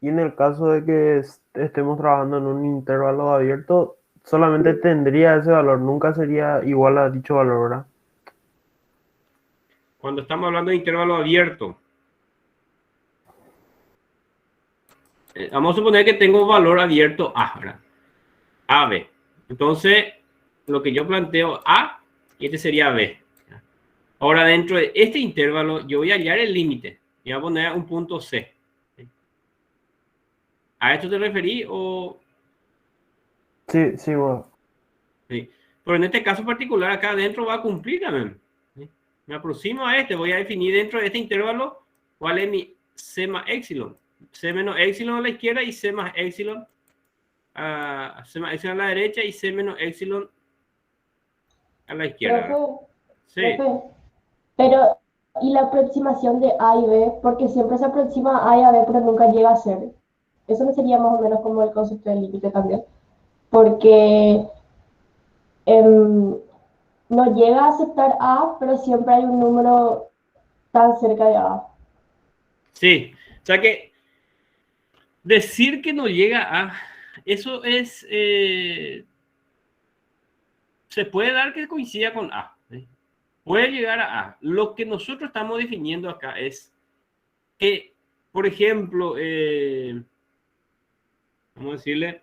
Y en el caso de que estemos trabajando en un intervalo abierto, solamente tendría ese valor, nunca sería igual a dicho valor, ¿verdad? Cuando estamos hablando de intervalo abierto, vamos a suponer que tengo valor abierto A, ¿verdad? AB. Entonces, lo que yo planteo A, y este sería B. Ahora, dentro de este intervalo, yo voy a hallar el límite. Y voy a poner un punto C. ¿A esto te referí o...? Sí, sí, bueno. Sí. Pero en este caso particular, acá adentro va a cumplir también. ¿Sí? Me aproximo a este, voy a definir dentro de este intervalo cuál es mi C más epsilon. C menos epsilon a la izquierda y C más epsilon a la derecha y C menos epsilon a la izquierda. Profe, Sí. profe, pero ¿y la aproximación de A y B? Porque siempre se aproxima a A y a B, pero nunca llega a ser. Eso no sería más o menos como el concepto del límite también. Porque no llega a aceptar A, pero siempre hay un número tan cerca de A. Sí, o sea que decir que no llega a, eso es, se puede dar que coincida con A, ¿sí? Puede llegar a A. Lo que nosotros estamos definiendo acá es que, por ejemplo, vamos a decirle,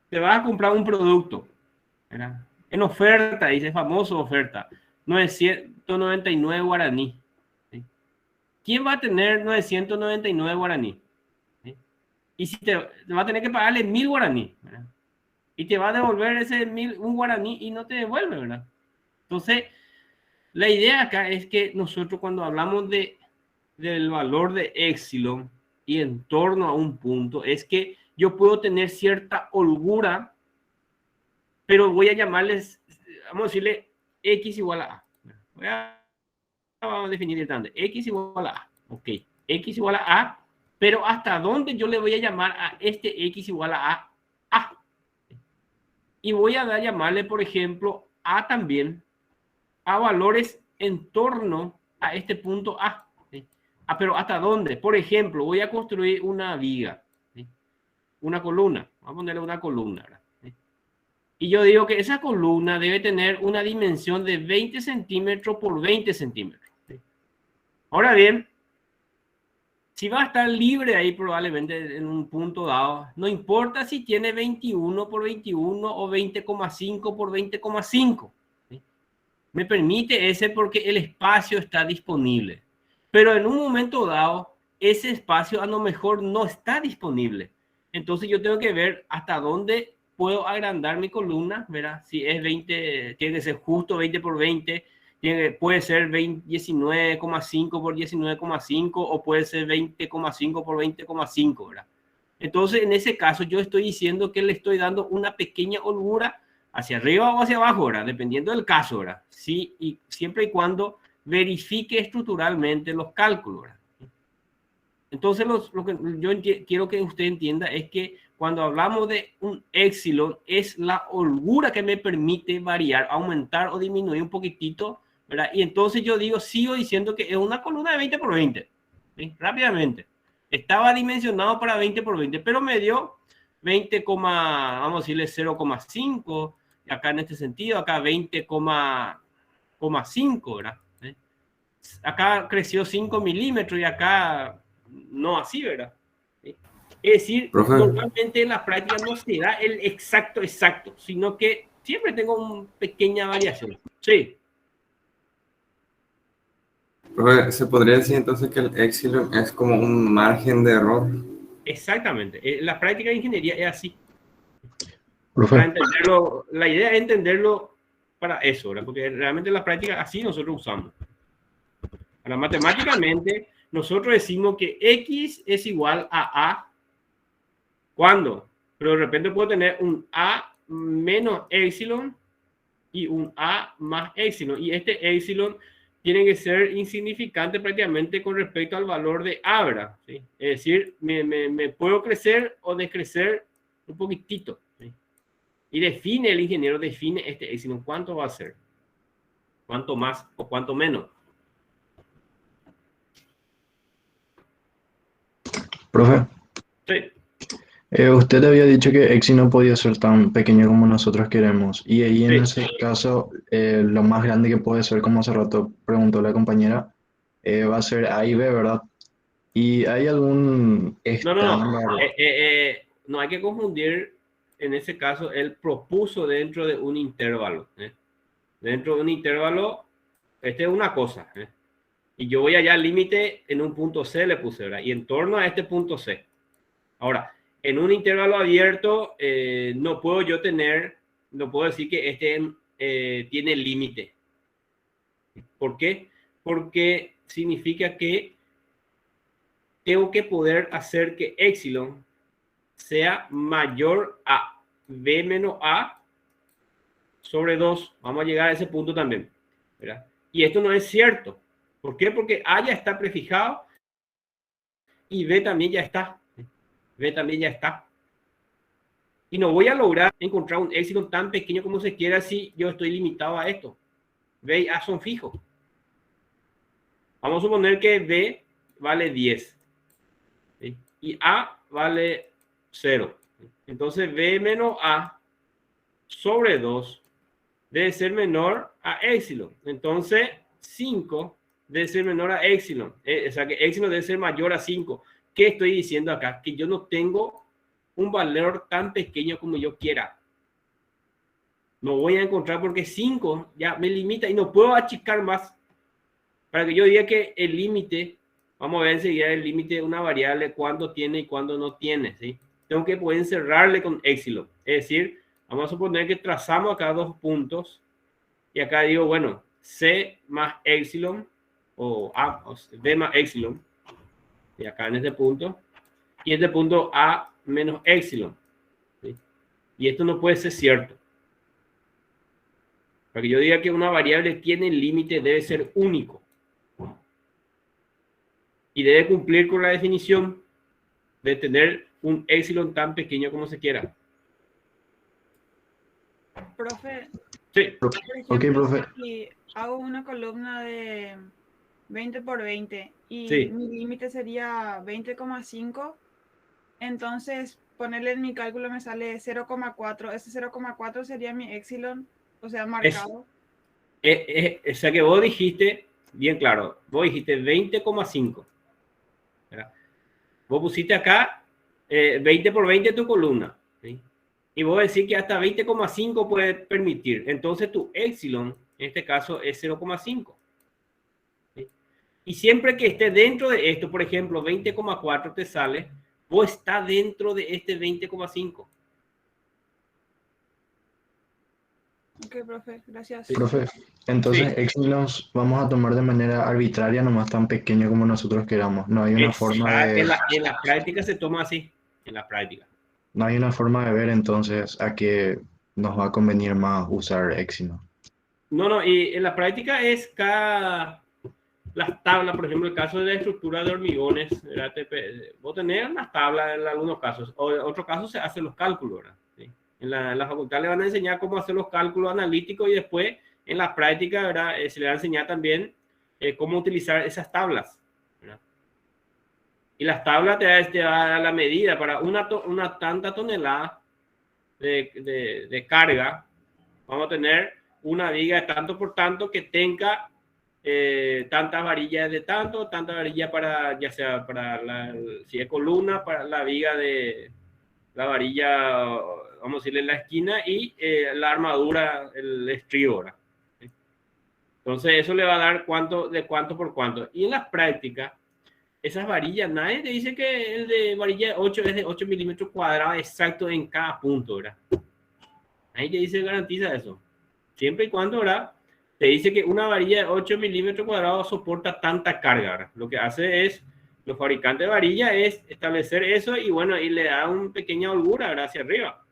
te vas a comprar un producto, ¿verdad? En oferta, dice famoso oferta, 999 guaraní. ¿Sí? ¿Quién va a tener 999 guaraní? ¿Sí? Y si te va a tener que pagarle 1000 guaraní, ¿verdad? Y te va a devolver ese 1000, un guaraní y no te devuelve, ¿verdad? Entonces, la idea acá es que nosotros cuando hablamos del valor de epsilon y en torno a un punto, es que yo puedo tener cierta holgura, pero voy a llamarles, vamos a decirle x igual a a. Vamos a definir directamente, x igual a a. Ok, x igual a a, pero hasta dónde yo le voy a llamar a este x igual a a. Y voy a llamarle, por ejemplo, a también a valores en torno a este punto A. ¿Sí? Pero ¿hasta dónde? Por ejemplo, voy a construir una viga, ¿sí? Una columna. Vamos a ponerle una columna, ¿verdad? ¿Sí? Y yo digo que esa columna debe tener una dimensión de 20 centímetros por 20 centímetros. ¿Sí? Ahora bien, si va a estar libre ahí probablemente en un punto dado, no importa si tiene 21 por 21 o 20,5 por 20,5. Me permite ese porque el espacio está disponible. Pero en un momento dado, ese espacio a lo mejor no está disponible. Entonces yo tengo que ver hasta dónde puedo agrandar mi columna, ¿verdad? Si es 20, tiene que ser justo 20 por 20, puede ser 19,5 por 19,5 o puede ser 20,5 por 20,5, ¿verdad? Entonces en ese caso yo estoy diciendo que le estoy dando una pequeña holgura hacia arriba o hacia abajo, ¿verdad? Dependiendo del caso, ¿verdad? Sí, y siempre y cuando verifique estructuralmente los cálculos, ¿verdad? Entonces, lo que yo quiero que usted entienda es que cuando hablamos de un epsilon, es la holgura que me permite variar, aumentar o disminuir un poquitito, ¿verdad? Y entonces yo sigo diciendo que es una columna de 20 por 20, ¿sí? Rápidamente. Estaba dimensionado para 20 por 20, pero me dio 20, vamos a decirle 0,5, acá en este sentido, acá 20,5, ¿verdad? ¿Sí? Acá creció 5 milímetros y acá no así, ¿verdad? ¿Sí? Es decir, Profe. normalmente en la práctica no se da el exacto, sino que siempre tengo una pequeña variación. Sí. Profe, ¿se podría decir entonces que el epsilon es como un margen de error? Exactamente. La práctica de ingeniería es así. Profe, Para entenderlo, la idea es entenderlo para eso, ¿verdad? Porque realmente en la práctica así nosotros usamos. Ahora, matemáticamente, nosotros decimos que X es igual a A. ¿Cuándo? Pero de repente puedo tener un A menos epsilon y un A más epsilon. Y este epsilon tiene que ser insignificante prácticamente con respecto al valor de A, ¿verdad? ¿Sí? Es decir, me puedo crecer o descrecer un poquitito. ¿Sí? Y el ingeniero define este epsilon. ¿Cuánto va a ser? ¿Cuánto más o cuánto menos? profe, Sí. Usted había dicho que Exi no podía ser tan pequeño como nosotros queremos. Y ahí en Sí. ese caso, lo más grande que puede ser, como hace rato preguntó la compañera, va a ser A y B, ¿verdad? ¿Y hay algún No. estándar? No hay que confundir, en ese caso, él propuso dentro de un intervalo. Dentro de un intervalo, este es una cosa. Y yo voy allá al límite en un punto C, le puse, ¿verdad? Y en torno a este punto C. Ahora, en un intervalo abierto, no puedo decir que este tiene límite. ¿Por qué? porque significa que tengo que poder hacer que epsilon sea mayor a b menos a sobre 2. Vamos a llegar a ese punto también, ¿verdad? Y esto no es cierto. ¿Por qué? Porque A ya está prefijado y B también ya está. B también ya está. Y no voy a lograr encontrar un epsilon tan pequeño como se quiera si yo estoy limitado a esto. B y A son fijos. Vamos a suponer que B vale 10. ¿Sí? Y A vale 0. Entonces B menos A sobre 2 debe ser menor a epsilon. Entonces 5 debe ser menor a epsilon. O sea que epsilon debe ser mayor a 5. ¿Qué estoy diciendo acá? Que yo no tengo un valor tan pequeño como yo quiera. No voy a encontrar porque 5 ya me limita y no puedo achicar más. Para que yo diga que el límite, vamos a ver enseguida el límite de una variable, cuándo tiene y cuándo no tiene, ¿sí? Tengo que poder encerrarle con epsilon. Es decir, vamos a suponer que trazamos acá 2 puntos y acá digo, bueno, C más epsilon o A, o B más epsilon. Y acá en este punto. Y este punto A menos epsilon. ¿Sí? Y esto no puede ser cierto. Para que yo diga que una variable tiene límite, debe ser único. Y debe cumplir con la definición de tener un epsilon tan pequeño como se quiera. Profe, Sí. por Ok, ejemplo, profe. si hago una columna de 20 por 20 y Sí. mi límite sería 20,5, entonces ponerle en mi cálculo me sale 0,4. Ese 0,4 sería mi epsilon, o sea, marcado. O sea que vos dijiste, bien claro, vos dijiste 20,5. Vos pusiste acá 20 por 20 tu columna. ¿Sí? Y vos decís que hasta 20,5 puede permitir. Entonces tu epsilon, en este caso, es 0,5. ¿Sí? Y siempre que esté dentro de esto, por ejemplo, 20,4 te sale, vos está dentro de este 20,5. Ok, profe, gracias. Profe, entonces Sí. epsilons vamos a tomar de manera arbitraria, nomás tan pequeño como nosotros queramos. No hay una forma de, En la práctica se toma así. En la práctica. no hay una forma de ver entonces a qué nos va a convenir más usar epsilon. No, y en la práctica es cada... Las tablas, por ejemplo, el caso de la estructura de hormigones, ¿verdad? Vos tenés unas tablas en algunos casos, o en otros casos se hacen los cálculos, ¿verdad? ¿Sí? En la facultad le van a enseñar cómo hacer los cálculos analíticos y después en la práctica, ¿verdad? Se le va a enseñar también cómo utilizar esas tablas, ¿verdad? Y las tablas te va a dar la medida para una tanta tonelada de carga. Vamos a tener una viga de tanto por tanto que tenga tantas varillas de tanto, tanta varilla para, ya sea para si es columna, para la viga de la varilla, vamos a decirle la esquina, y la armadura, el estribo, ¿verdad? Entonces eso le va a dar de cuánto por cuánto. Y en las prácticas, esas varillas, nadie te dice que el de varilla 8 es de 8 milímetros cuadrados exacto en cada punto, ¿verdad? Nadie te dice, garantiza eso. Siempre y cuando, ¿verdad? Te dice que una varilla de 8 milímetros cuadrados soporta tanta carga, ¿verdad? Lo que hace es, los fabricantes de varilla es establecer eso y bueno, y le da una pequeña holgura, ¿verdad? Hacia arriba.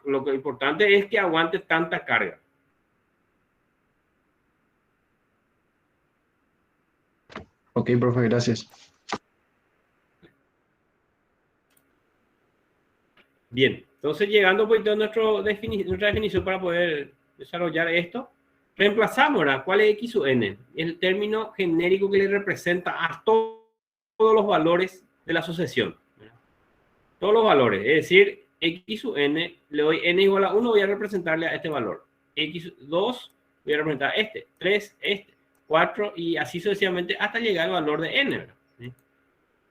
Lo que importante es que aguante tanta carga. Ok, profe, gracias. Bien, entonces llegando pues a nuestra definición para poder desarrollar esto, reemplazamos, ¿verdad? ¿Cuál es X sub n? Es el término genérico que le representa a todos los valores de la asociación, ¿verdad? Todos los valores, es decir, X sub n, le doy n igual a 1, voy a representarle a este valor. X 2, voy a representar este, 3, este, 4 y así sucesivamente hasta llegar al valor de n, ¿verdad? ¿Sí?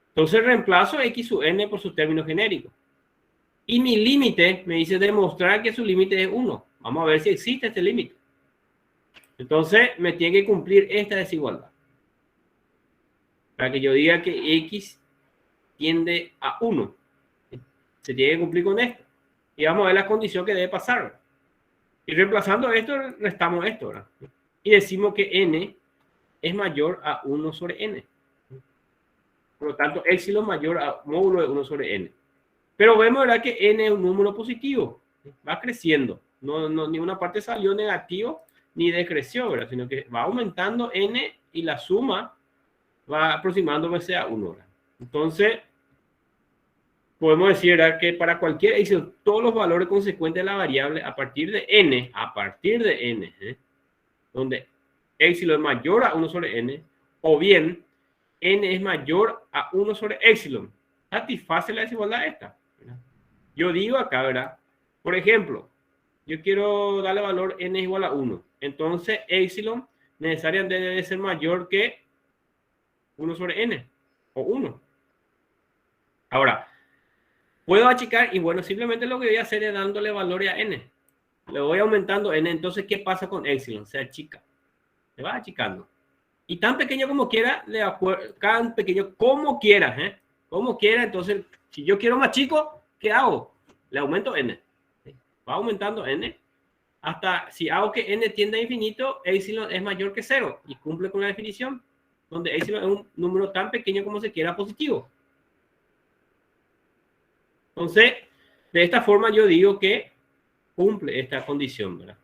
Entonces reemplazo X sub n por su término genérico. Y mi límite me dice demostrar que su límite es 1. Vamos a ver si existe este límite. Entonces me tiene que cumplir esta desigualdad. Para que yo diga que X tiende a 1. Se tiene que cumplir con esto. Y vamos a ver la condición que debe pasar. Y reemplazando esto, restamos esto, ¿verdad? y decimos que n es mayor a 1 sobre n. Por lo tanto, epsilon mayor a módulo de 1 sobre n. Pero vemos, ¿verdad?, que n es un número positivo. Va creciendo. Ni una parte salió negativo ni decreció, ¿verdad?, sino que va aumentando n y la suma va aproximándose a 1. ¿verdad? Entonces, podemos decir, ¿verdad?, que para cualquier epsilon, todos los valores consecuentes de la variable a partir de n, donde epsilon es mayor a 1 sobre n, o bien n es mayor a 1 sobre epsilon, satisface la desigualdad esta. ¿verdad? Yo digo acá, ¿verdad? Por ejemplo, yo quiero darle valor n igual a 1. Entonces, epsilon necesariamente debe ser mayor que 1 sobre n, o 1. Ahora, puedo achicar, y bueno, simplemente lo que voy a hacer es dándole valores a n. Le voy aumentando n. Entonces, ¿qué pasa con epsilon? Se achica. Se va achicando. Y tan pequeño como quiera, tan pequeño como quiera, como quiera. Entonces, si yo quiero más chico, ¿qué hago? Le aumento n. Va aumentando n. Hasta si hago que n tienda a infinito, epsilon es mayor que 0. Y cumple con la definición, donde epsilon es un número tan pequeño como se quiera positivo. Entonces, de esta forma yo digo que cumple esta condición, ¿verdad?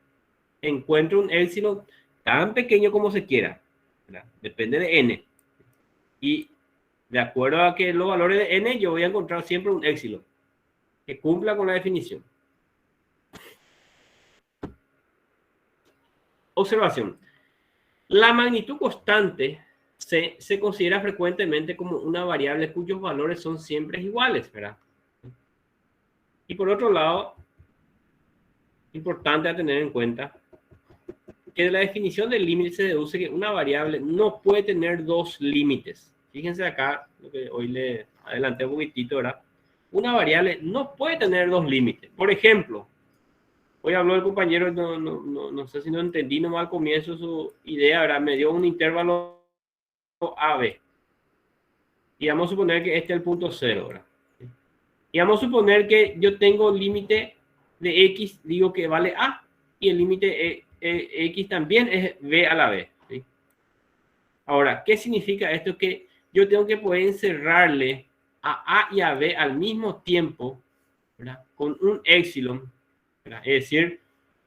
Encuentro un epsilon tan pequeño como se quiera, ¿verdad? Depende de n. Y de acuerdo a que los valores de n, yo voy a encontrar siempre un epsilon que cumpla con la definición. Observación. La magnitud constante se considera frecuentemente como una variable cuyos valores son siempre iguales, ¿verdad? Y por otro lado, importante a tener en cuenta que de la definición del límite se deduce que una variable no puede tener dos límites. Fíjense acá, lo que hoy le adelanté un poquitito, ¿verdad? Una variable no puede tener dos límites. Por ejemplo, hoy habló el compañero, no sé si no entendí nomás al comienzo su idea, ¿verdad? Me dio un intervalo AB. Y vamos a suponer que este es el punto 0, ¿verdad? Y vamos a suponer que yo tengo límite de x, digo que vale a, y el límite x también es b a la b. ¿sí? Ahora, ¿qué significa esto? Que yo tengo que poder encerrarle a y a b al mismo tiempo, ¿verdad? Con un epsilon, ¿verdad? Es decir,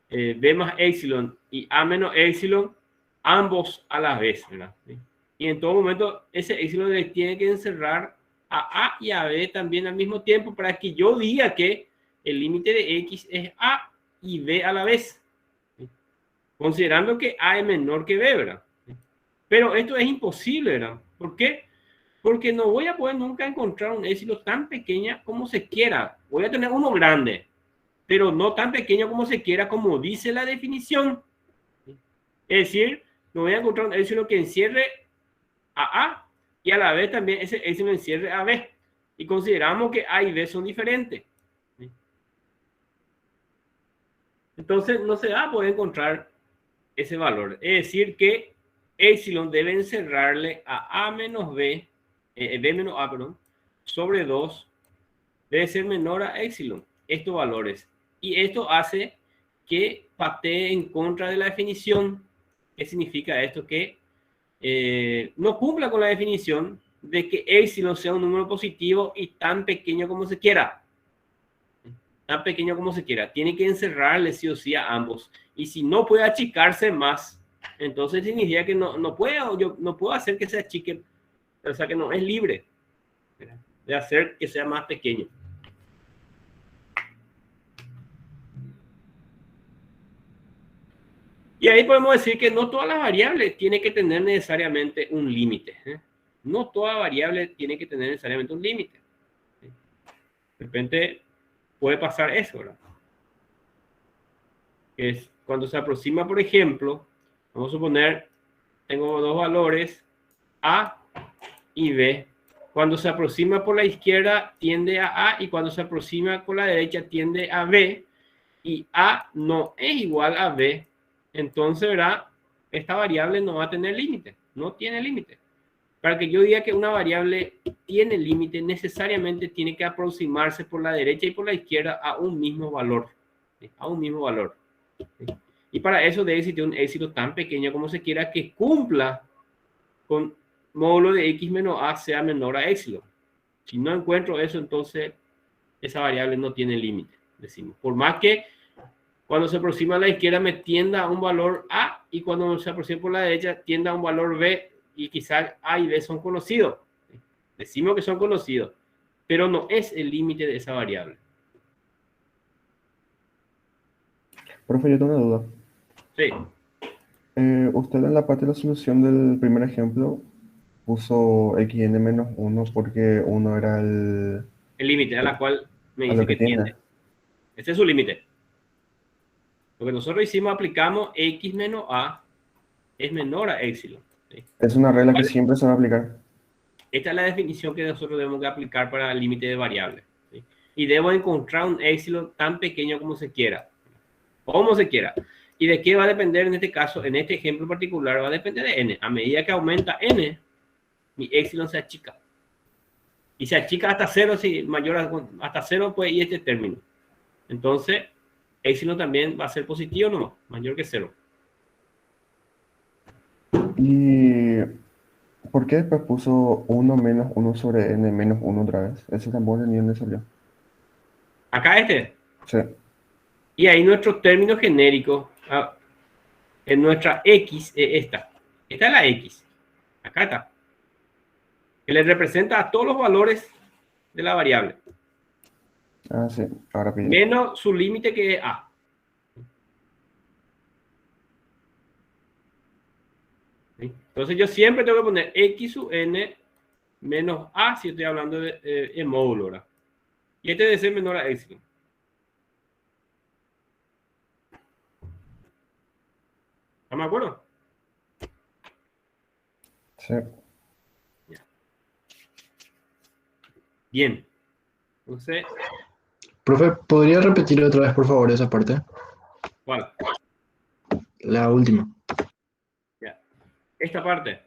b más epsilon y a menos epsilon, ambos a la vez, ¿verdad? ¿Sí? Y en todo momento ese epsilon le tiene que encerrar a y a b también al mismo tiempo para que yo diga que el límite de x es a y b a la vez, ¿sí? Considerando que a es menor que b, ¿verdad? ¿Sí? Pero esto es imposible, ¿verdad? ¿Por qué? Porque no voy a poder nunca encontrar un epsilon tan pequeña como se quiera. Voy a tener uno grande, pero no tan pequeño como se quiera, como dice la definición. ¿Sí? Es decir, no voy a encontrar un epsilon que encierre a y a la vez también ese epsilon encierre a b. Y consideramos que a y b son diferentes. ¿Sí? Entonces no se va a poder encontrar ese valor. Es decir, que epsilon debe encerrarle a menos b, b menos a, perdón, sobre 2, debe ser menor a epsilon, estos valores. Y esto hace que patee en contra de la definición. ¿Qué significa esto? Que no cumpla con la definición de que epsilon sea un número positivo y tan pequeño como se quiera. Tan pequeño como se quiera. Tiene que encerrarle sí o sí a ambos. Y si no puede achicarse más, entonces significa que no puedo hacer que se achique, o sea que no es libre de hacer que sea más pequeño. Y ahí podemos decir que no todas las variables tienen que tener necesariamente un límite. No toda variable tiene que tener necesariamente un límite. De repente puede pasar eso, ¿verdad? Es cuando se aproxima, por ejemplo, vamos a suponer, tengo dos valores, A y B. Cuando se aproxima por la izquierda tiende a A y cuando se aproxima por la derecha tiende a B y A no es igual a B. Entonces, ¿verdad? Esta variable no va a tener límite, no tiene límite. Para que yo diga que una variable tiene límite, necesariamente tiene que aproximarse por la derecha y por la izquierda a un mismo valor. ¿Sí? A un mismo valor. ¿Sí? Y para eso debe existir un éxito tan pequeño como se quiera que cumpla con módulo de x menos a sea menor a epsilon. Si no encuentro eso, entonces esa variable no tiene límite, decimos. Por más que cuando se aproxima a la izquierda me tienda a un valor a, y cuando se aproxima por la derecha tienda a un valor b, y quizás a y b son conocidos. Decimos que son conocidos, pero no es el límite de esa variable. Profe, yo tengo una duda. Sí. Usted en la parte de la solución del primer ejemplo puso xn menos 1 porque 1 era El límite a la cual me a dice lo que tiende. tiene. Este es su límite. Lo que nosotros hicimos, aplicamos x menos a es menor a epsilon. ¿Sí? Es una regla que siempre se va a aplicar. Esta es la definición que nosotros debemos de aplicar para el límite de variables. ¿Sí? Y debo encontrar un epsilon tan pequeño como se quiera. Como se quiera. ¿Y de qué va a depender en este caso? En este ejemplo particular va a depender de n. A medida que aumenta n, mi epsilon se achica. Y se achica hasta 0, si mayor hasta 0, pues, y este término. Entonces, epsilon también va a ser positivo, no, mayor que 0. ¿Y por qué después puso 1 menos 1 sobre n menos 1 otra vez? Ese tampoco ni dónde salió. Acá este. Sí. Y ahí nuestro término genérico, en nuestra x, es esta. Esta es la x. Acá está. Que le representa a todos los valores de la variable. Ah, sí. Ahora pide. Menos su límite que es a. ¿Sí? Entonces yo siempre tengo que poner x sub n menos a si estoy hablando de módulo, ¿verdad? Y este debe ser menor a epsilon. ¿Estamos de acuerdo? Sí. Bien. Entonces, Profe, ¿podría repetir otra vez, por favor, esa parte? ¿cuál? La última. Ya. Esta parte.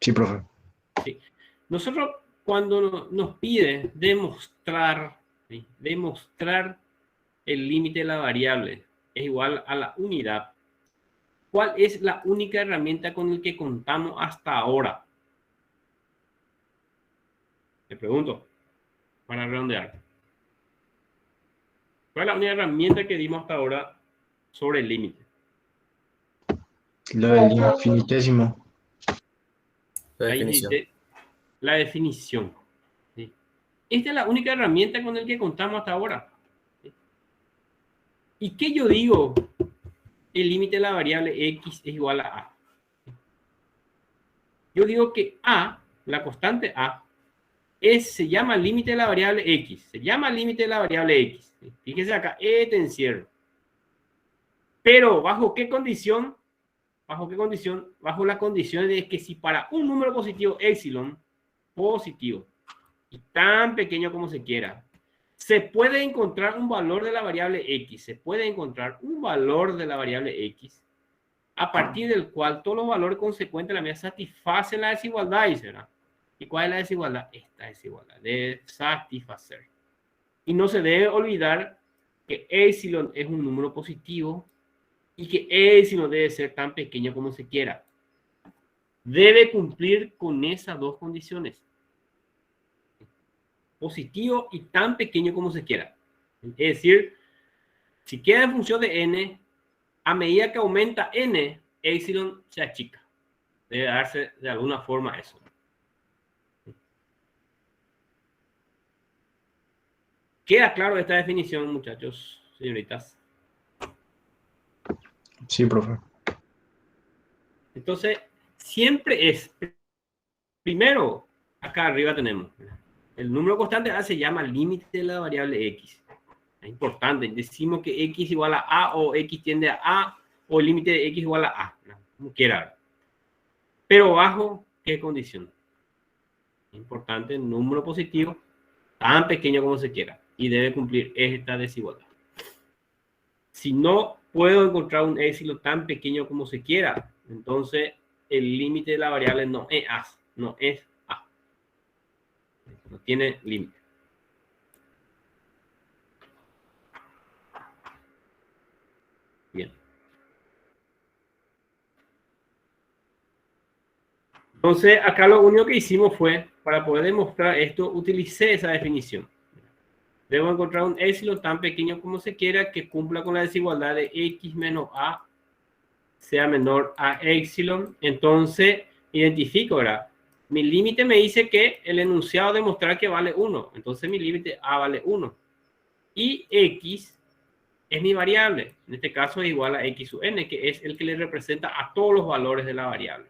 Sí, profe. Sí. Nosotros cuando nos pide demostrar, ¿sí? Demostrar el límite de la variable es igual a la unidad. ¿Cuál es la única herramienta con la que contamos hasta ahora? Te pregunto, para redondear. ¿Cuál es la única herramienta que dimos hasta ahora sobre el límite? Lo del infinitésimo. La definición. ¿Sí? Esta es la única herramienta con la que contamos hasta ahora. ¿Sí? ¿Y qué yo digo? El límite de la variable x es igual a a. Yo digo que a, la constante a, se llama límite de la variable x. Se llama límite de la variable x. Fíjese acá, te encierro. Pero, ¿bajo qué condición? ¿Bajo qué condición? Bajo la condición de que si para un número positivo, epsilon, positivo, y tan pequeño como se quiera, se puede encontrar un valor de la variable x. Se puede encontrar un valor de la variable x a partir del cual todos los valores consecuentes de la medida satisfacen la desigualdad, ¿verdad? ¿Y cuál es la desigualdad? Esta desigualdad de satisfacer. Y no se debe olvidar que epsilon es un número positivo y que epsilon debe ser tan pequeño como se quiera. Debe cumplir con esas dos condiciones. Positivo y tan pequeño como se quiera. Es decir, si queda en función de n, a medida que aumenta n, epsilon se achica. Debe darse de alguna forma eso. ¿Queda claro esta definición, muchachos, señoritas? Sí, profe. Entonces, siempre es, primero, acá arriba tenemos, el número constante A se llama límite de la variable x. Es importante, decimos que x igual a o x tiende a a, o el límite de x igual a, como quiera. Pero bajo qué condición. Es importante, número positivo, tan pequeño como se quiera, y debe cumplir esta desigualdad. Si no puedo encontrar un epsilon tan pequeño como se quiera, entonces el límite de la variable no es a, no es a. No tiene límite. Entonces, acá lo único que hicimos fue, para poder demostrar esto, utilicé esa definición. Debo encontrar un epsilon tan pequeño como se quiera que cumpla con la desigualdad de x menos a sea menor a epsilon. Entonces, identifico, ¿verdad? Mi límite me dice que el enunciado demostrar que vale 1. Entonces, mi límite a vale 1. Y x es mi variable. En este caso es igual a x sub n, que es el que le representa a todos los valores de la variable.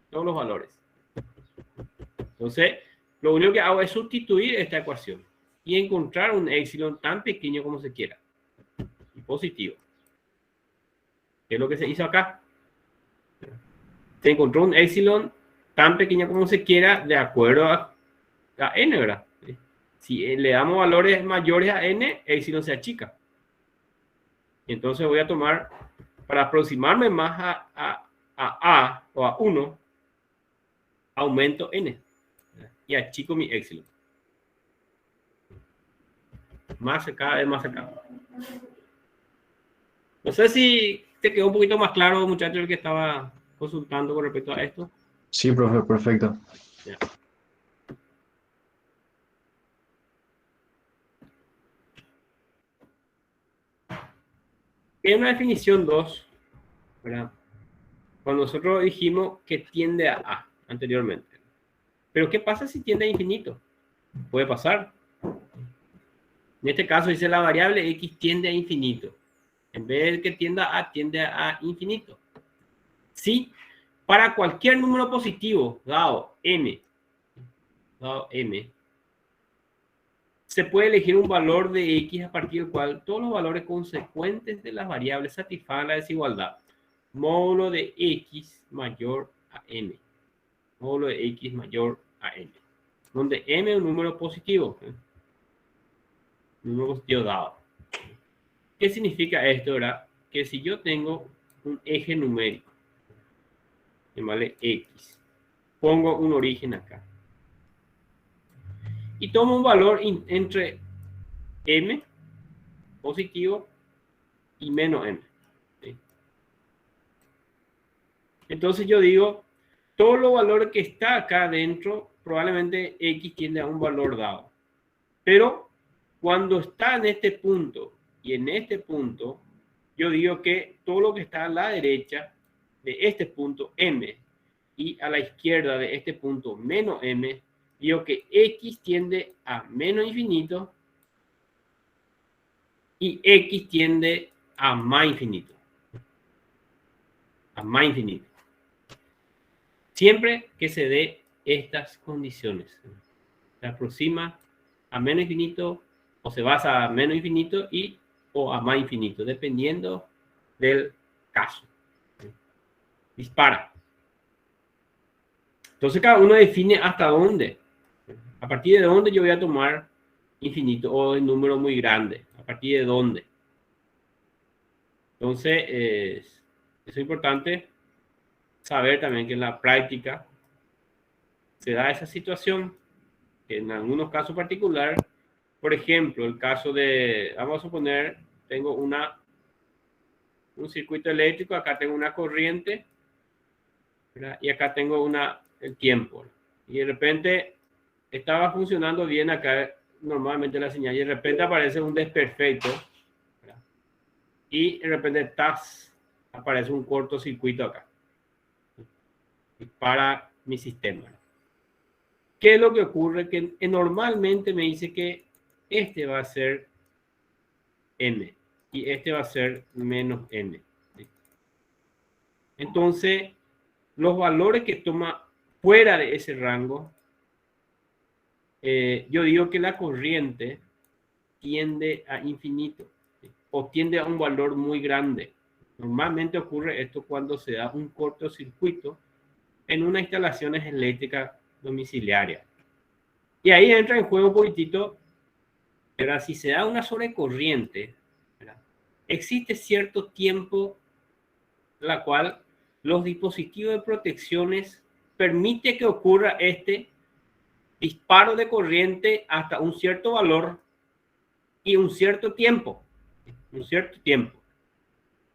Todos los valores. Entonces, lo único que hago es sustituir esta ecuación y encontrar un epsilon tan pequeño como se quiera. Y positivo. ¿Qué es lo que se hizo acá? Se encontró un epsilon tan pequeño como se quiera de acuerdo a n, ¿verdad? Si le damos valores mayores a n, epsilon se achica. Y entonces voy a tomar, para aproximarme más a o a 1, aumento n y achico mi epsilon. Cada vez más cercano. No sé si te quedó un poquito más claro, muchacho, el que estaba consultando con respecto a esto. Sí, profe, perfecto. Ya. Hay una definición 2, ¿verdad? Cuando nosotros dijimos que tiende a anteriormente. Pero ¿qué pasa si tiende a infinito? Puede pasar. En este caso dice la variable x tiende a infinito. En vez de que tienda a infinito. Si para cualquier número positivo dado m, se puede elegir un valor de x a partir del cual todos los valores consecuentes de las variables satisfagan la desigualdad. Módulo de x mayor a n. Módulo de x mayor a n. Donde m es un número positivo. Un número positivo dado. ¿Qué significa esto, verdad? Que si yo tengo un eje numérico, que vale x, pongo un origen acá. Y tomo un valor entre m, positivo, y menos m. ¿Sí? Entonces yo digo, todos los valores que está acá adentro, probablemente x tiende a un valor dado. Pero cuando está en este punto y en este punto, yo digo que todo lo que está a la derecha de este punto, m, y a la izquierda de este punto, menos m, digo que x tiende a menos infinito y x tiende a más infinito. A más infinito. Siempre que se dé estas condiciones. Se aproxima a menos infinito o se basa a menos infinito o a más infinito, dependiendo del caso. Dispara. Entonces cada uno define hasta dónde. A partir de dónde yo voy a tomar infinito o el número muy grande. A partir de dónde. Entonces, eso es importante saber también que en la práctica se da esa situación. Que en algunos casos particulares, por ejemplo, el caso de, vamos a suponer, tengo un circuito eléctrico, acá tengo una corriente, ¿verdad? Y acá tengo el tiempo. Y de repente estaba funcionando bien acá normalmente la señal y de repente aparece un desperfecto, ¿verdad? Y de repente aparece un cortocircuito acá para mi sistema. ¿Qué es lo que ocurre? Que normalmente me dice que este va a ser n y este va a ser menos n. Entonces, los valores que toma fuera de ese rango, yo digo que la corriente tiende a infinito, ¿sí? O tiende a un valor muy grande. Normalmente ocurre esto cuando se da un cortocircuito en una instalación eléctrica domiciliaria. Y ahí entra en juego un poquitito, pero si se da una sobrecorriente, ¿verdad? Existe cierto tiempo en la cual los dispositivos de protecciones permite que ocurra este disparo de corriente hasta un cierto valor y un cierto tiempo.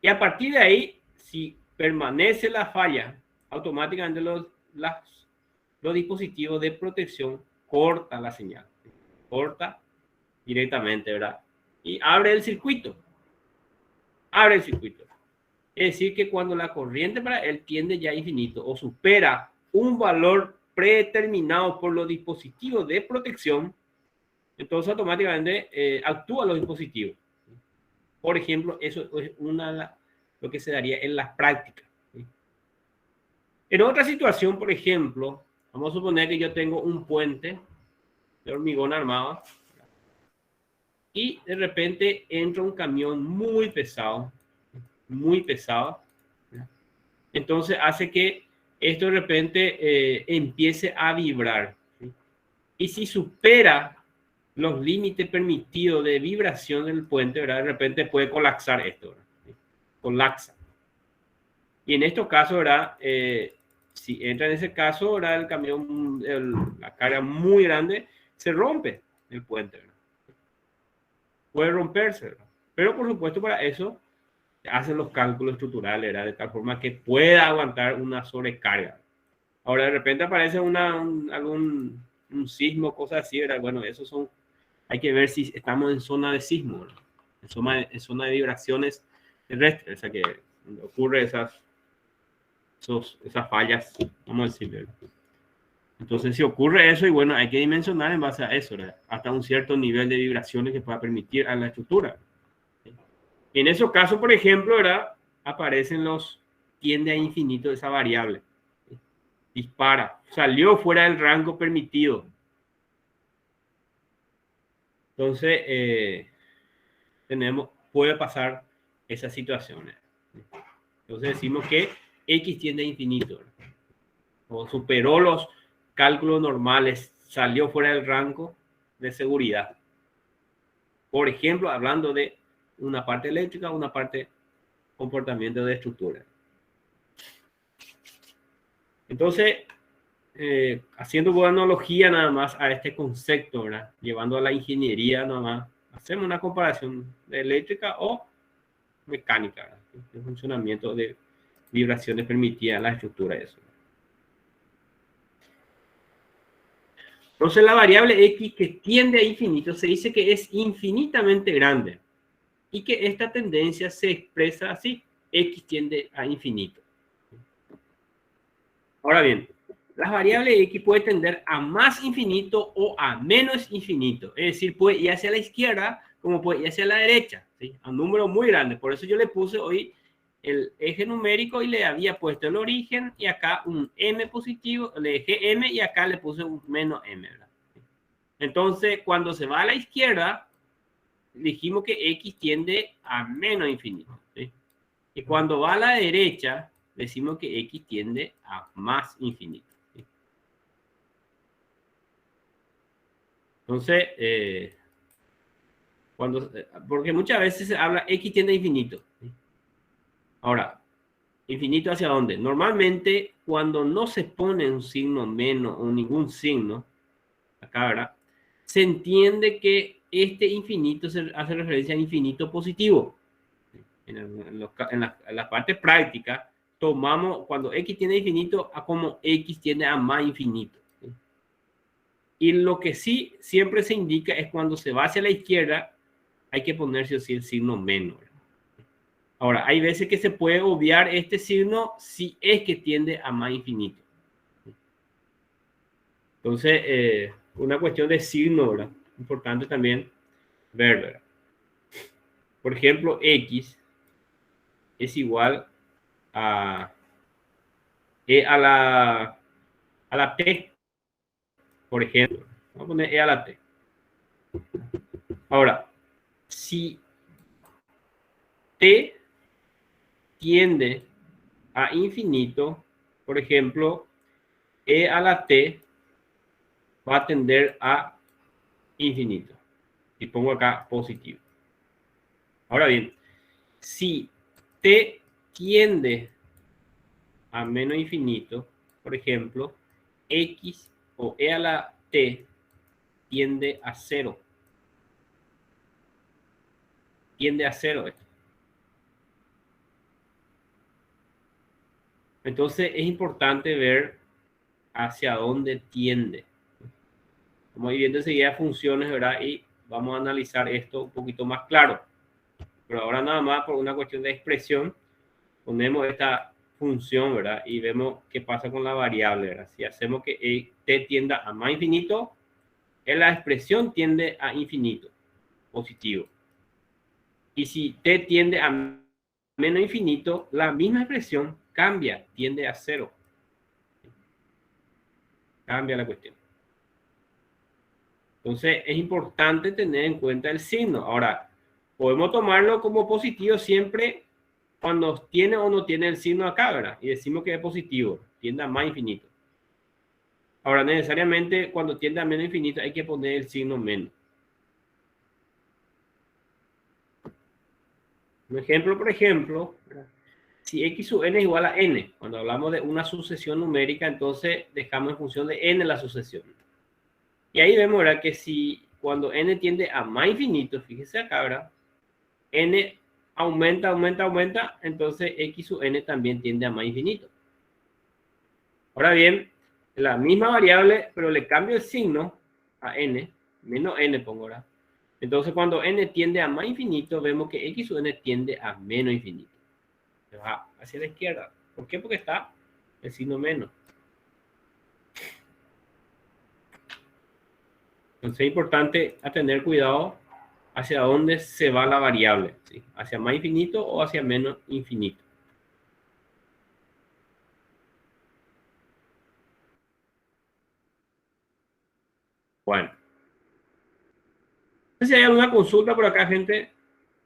Y a partir de ahí, si permanece la falla, automáticamente las los dispositivos de protección cortan la señal. Corta directamente, ¿verdad? Y abre el circuito. Abre el circuito. Es decir, que cuando la corriente para él tiende ya a infinito o supera un valor predeterminado por los dispositivos de protección, entonces automáticamente actúan los dispositivos. Por ejemplo, eso es lo que se daría en las prácticas. En otra situación, por ejemplo, vamos a suponer que yo tengo un puente de hormigón armado y de repente entra un camión muy pesado, entonces hace que esto de repente empiece a vibrar, ¿sí? Y si supera los límites permitidos de vibración del puente, ¿verdad? De repente puede colapsar esto, ¿verdad? ¿Sí? Colapsa. Y en estos casos, ¿verdad? Si entra en ese caso, ¿verdad? El camión, la carga muy grande, se rompe el puente, ¿verdad? Puede romperse, ¿verdad? Pero por supuesto para eso hacen los cálculos estructurales, ¿verdad? De tal forma que pueda aguantar una sobrecarga. Ahora de repente aparece un sismo, cosas así, ¿verdad? Bueno, esos son, hay que ver si estamos en zona de sismo, ¿verdad? En zona de vibraciones terrestres, o sea que ocurre esas fallas, vamos a decir, ¿verdad? Entonces, si ocurre eso, y bueno, hay que dimensionar en base a eso, ¿verdad? Hasta un cierto nivel de vibraciones que pueda permitir a la estructura. En esos casos, por ejemplo, ¿verdad? Tiende a infinito esa variable. Dispara, salió fuera del rango permitido. Entonces, puede pasar esas situaciones. Entonces decimos que X tiende a infinito, ¿verdad? O superó los cálculos normales, salió fuera del rango de seguridad. Por ejemplo, hablando de una parte eléctrica, una parte comportamiento de estructura. Entonces, haciendo una analogía nada más a este concepto, ¿verdad? Llevando a la ingeniería nada más, hacemos una comparación de eléctrica o mecánica, ¿verdad? El funcionamiento de vibraciones permitidas en la estructura de eso. Entonces la variable X que tiende a infinito se dice que es infinitamente grande y que esta tendencia se expresa así: X tiende a infinito. Ahora bien, la variable X puede tender a más infinito o a menos infinito. Es decir, puede ir hacia la izquierda como puede ir hacia la derecha, ¿sí? A un número muy grande. Por eso yo le puse hoy el eje numérico y le había puesto el origen y acá un m positivo, el eje m, y acá le puse un menos m, ¿verdad? Entonces, cuando se va a la izquierda, dijimos que X tiende a menos infinito, ¿sí? Y cuando va a la derecha, decimos que X tiende a más infinito, ¿sí? Entonces, porque muchas veces se habla X tiende a infinito, ¿sí? Ahora, ¿infinito hacia dónde? Normalmente, cuando no se pone un signo menos o ningún signo, acá, ¿verdad? Se entiende que este infinito se hace referencia a infinito positivo. En la parte práctica, tomamos cuando X tiende a infinito a como X tiende a más infinito. Y lo que sí siempre se indica es cuando se va hacia la izquierda, hay que ponerse así el signo menos. Ahora, hay veces que se puede obviar este signo si es que tiende a más infinito. Entonces, una cuestión de signo, ¿verdad? Importante también ver, ¿verdad? Por ejemplo, X es igual a E a la T, por ejemplo. Vamos a poner E a la T. Ahora, si T tiende a infinito, por ejemplo, E a la T va a tender a infinito. Y pongo acá positivo. Ahora bien, si T tiende a menos infinito, por ejemplo, X o E a la T tiende a cero. Tiende a cero esto. Entonces es importante ver hacia dónde tiende. Vamos a ir viendo enseguida funciones, ¿verdad? Y vamos a analizar esto un poquito más claro. Pero ahora nada más por una cuestión de expresión, ponemos esta función, ¿verdad? Y vemos qué pasa con la variable, ¿verdad? Si hacemos que t tienda a más infinito, la expresión tiende a infinito, positivo. Y si t tiende a menos infinito, la misma expresión cambia, tiende a 0. Cambia la cuestión. Entonces, es importante tener en cuenta el signo. Ahora, podemos tomarlo como positivo siempre cuando tiene o no tiene el signo acá, ¿verdad? Y decimos que es positivo, tiende a más infinito. Ahora, necesariamente, cuando tiende a menos infinito, hay que poner el signo menos. Un ejemplo, por ejemplo, si x sub n es igual a n, cuando hablamos de una sucesión numérica, entonces dejamos en función de n la sucesión. Y ahí vemos, ¿verdad? Que si cuando n tiende a más infinito, fíjese acá, ¿verdad? N aumenta, entonces x sub n también tiende a más infinito. Ahora bien, la misma variable, pero le cambio el signo a n, menos n pongo ahora. Entonces cuando n tiende a más infinito, vemos que x sub n tiende a menos infinito. Se va hacia la izquierda. ¿Por qué? Porque está el signo menos. Entonces es importante a tener cuidado hacia dónde se va la variable, ¿sí? Hacia más infinito o hacia menos infinito. Bueno. No sé si hay alguna consulta por acá, gente,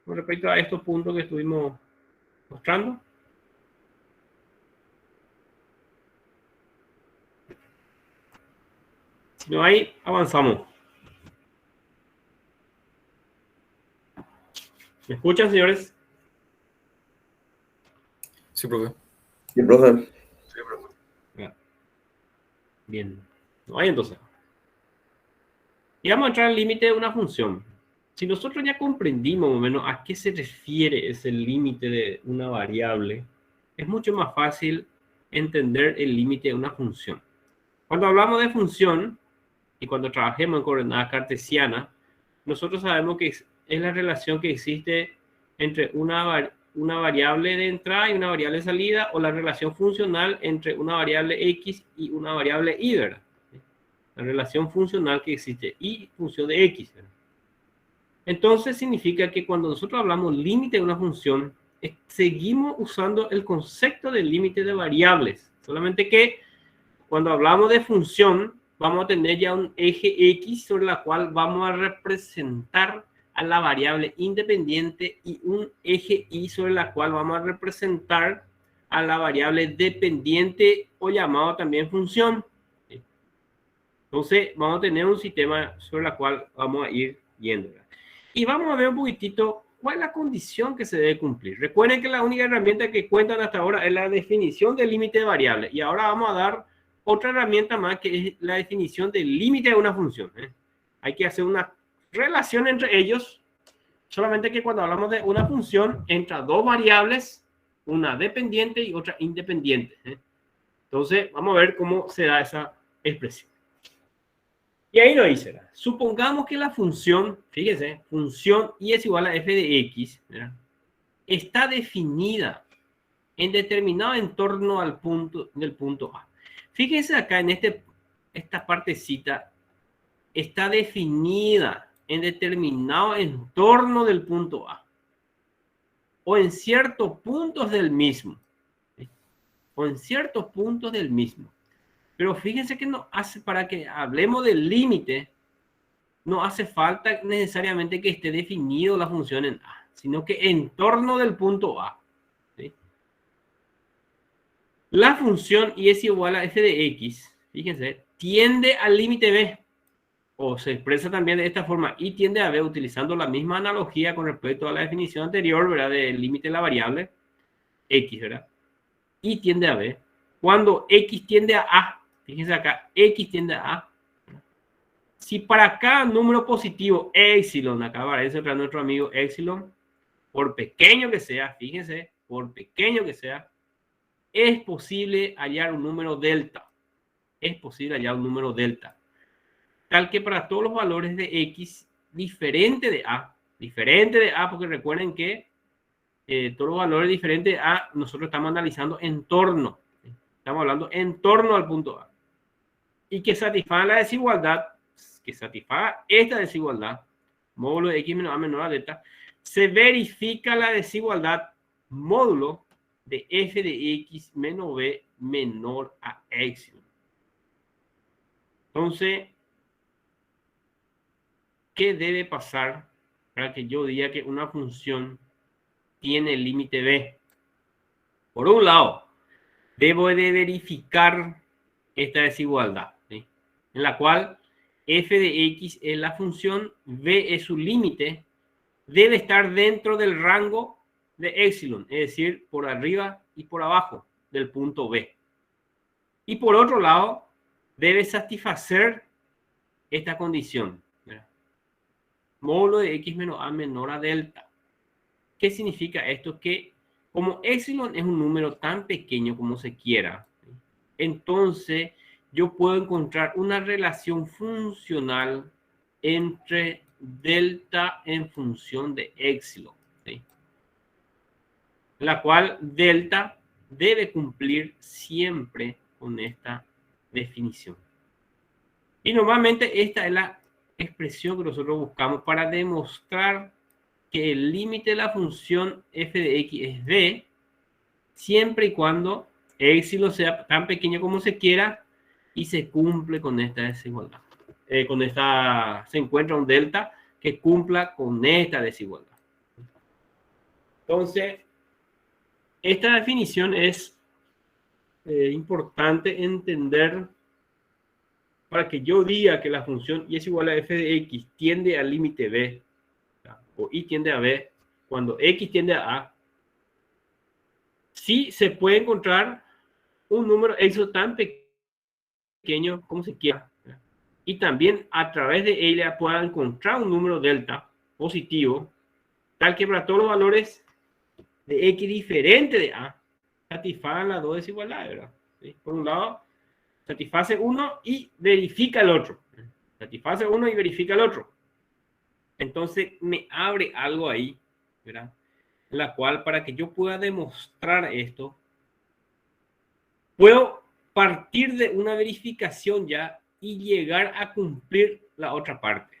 con respecto a estos puntos que estuvimos mostrando. Si no hay, avanzamos. ¿Me escuchan, señores? Sí, profe. Sí, profe. Bien. No hay entonces. Y vamos a entrar al límite de una función. Si nosotros ya comprendimos más o menos a qué se refiere ese límite de una variable, es mucho más fácil entender el límite de una función. Cuando hablamos de función y cuando trabajemos en coordenadas cartesianas, nosotros sabemos que es la relación que existe entre una variable de entrada y una variable de salida, o la relación funcional entre una variable x y una variable y, ¿verdad? La relación funcional que existe y función de x, ¿verdad? Entonces significa que cuando nosotros hablamos límite de una función, seguimos usando el concepto de límite de variables, solamente que cuando hablamos de función vamos a tener ya un eje x sobre la cual vamos a representar a la variable independiente y un eje y sobre la cual vamos a representar a la variable dependiente, o llamado también función. Entonces vamos a tener un sistema sobre el cual vamos a ir yendo. Y vamos a ver un poquitito cuál es la condición que se debe cumplir. Recuerden que la única herramienta que cuentan hasta ahora es la definición del límite de variable. Y ahora vamos a dar otra herramienta más, que es la definición del límite de una función. Hay que hacer una relación entre ellos, solamente que cuando hablamos de una función, entra dos variables, una dependiente y otra independiente. Entonces, vamos a ver cómo se da esa expresión. Y ahí lo dice, supongamos que la función, fíjese, función y es igual a f de x, ¿verdad? Está definida en determinado entorno del punto A. Fíjense acá en esta partecita, está definida en determinado entorno del punto A, o en ciertos puntos del mismo, ¿sí? O en ciertos puntos del mismo. Pero fíjense que no hace, para que hablemos del límite, no hace falta necesariamente que esté definido la función en A, sino que en torno del punto A, ¿sí? La función y es igual a f de x, fíjense, tiende al límite B, o se expresa también de esta forma, y tiende a B, utilizando la misma analogía con respecto a la definición anterior, ¿verdad? Del límite de la variable x, ¿verdad? Y tiende a B. Cuando x tiende a A, fíjense acá, x tiende a A. Si para cada número positivo epsilon, acá aparece para nuestro amigo epsilon, por pequeño que sea, fíjense, por pequeño que sea, es posible hallar un número delta. es posible hallar un número delta, tal que para todos los valores de x diferente de a, porque recuerden que todos los valores diferentes de a, nosotros estamos analizando en torno, estamos hablando en torno al punto A, y que satisfaga la desigualdad, que satisfaga esta desigualdad, módulo de x menos a menor a delta, se verifica la desigualdad módulo de f de x menos b menor a epsilon. Entonces, ¿qué debe pasar para que yo diga que una función tiene el límite b? Por un lado, debo de verificar esta desigualdad, ¿sí? En la cual f de x es la función, b es su límite, debe estar dentro del rango de epsilon, es decir, por arriba y por abajo del punto b. Y por otro lado, debe satisfacer esta condición, ¿verdad? Módulo de x menos a menor a delta. ¿Qué significa esto? Que como epsilon es un número tan pequeño como se quiera, ¿sí? Entonces yo puedo encontrar una relación funcional entre delta en función de epsilon, ¿sí? La cual delta debe cumplir siempre con esta definición. Y normalmente esta es la expresión que nosotros buscamos para demostrar que el límite de la función f de x es b, siempre y cuando epsilon sea tan pequeño como se quiera y se cumple con esta desigualdad. Se encuentra un delta que cumpla con esta desigualdad. Entonces, esta definición es importante entender para que yo diga que la función y es igual a f de x tiende al límite b, o y tiende a b, cuando x tiende a sí se puede encontrar un número epsilon tan pequeño como se quiera, y también a través de ella pueda encontrar un número delta positivo, tal que para todos los valores de x diferente de a satisfagan las dos desigualdades, ¿verdad? ¿Sí? Por un lado, satisface uno y verifica el otro. Satisface uno y verifica el otro. Entonces me abre algo ahí, ¿verdad? En la cual, para que yo pueda demostrar esto, puedo partir de una verificación ya y llegar a cumplir la otra parte.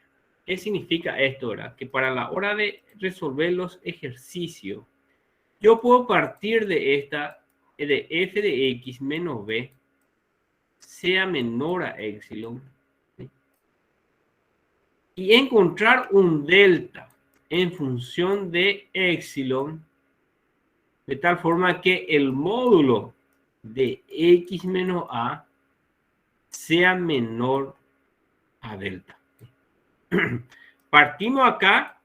¿Qué significa esto, verdad? Que para la hora de resolver los ejercicios, yo puedo partir de esta, de f de x menos b, sea menor a epsilon, ¿sí? Y encontrar un delta en función de epsilon, de tal forma que el módulo de x menos a sea menor a delta. Partimos acá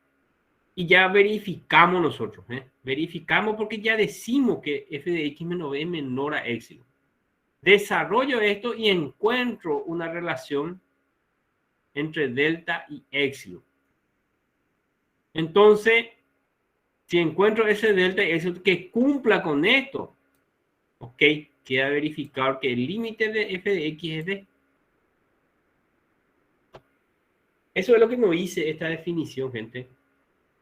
y ya verificamos nosotros, verificamos porque ya decimos que f de x menos b es menor a epsilon. Desarrollo esto y encuentro una relación entre delta y epsilon. Entonces, si encuentro ese delta y epsilon que cumpla con esto, ok, queda verificar que el límite de f de x es b. Eso es lo que no hice esta definición, gente.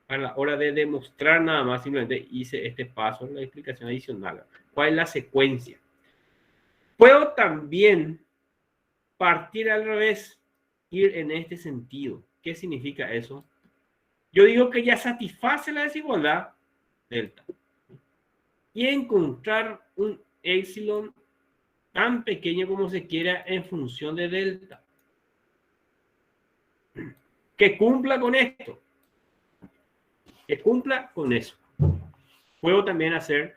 A la hora de demostrar nada más, simplemente hice este paso, la explicación adicional. ¿Cuál es la secuencia? Puedo también partir al revés, ir en este sentido. ¿Qué significa eso? Yo digo que ya satisface la desigualdad delta y encontrar un epsilon tan pequeño como se quiera en función de delta que cumpla con esto, que cumpla con eso. Puedo también hacer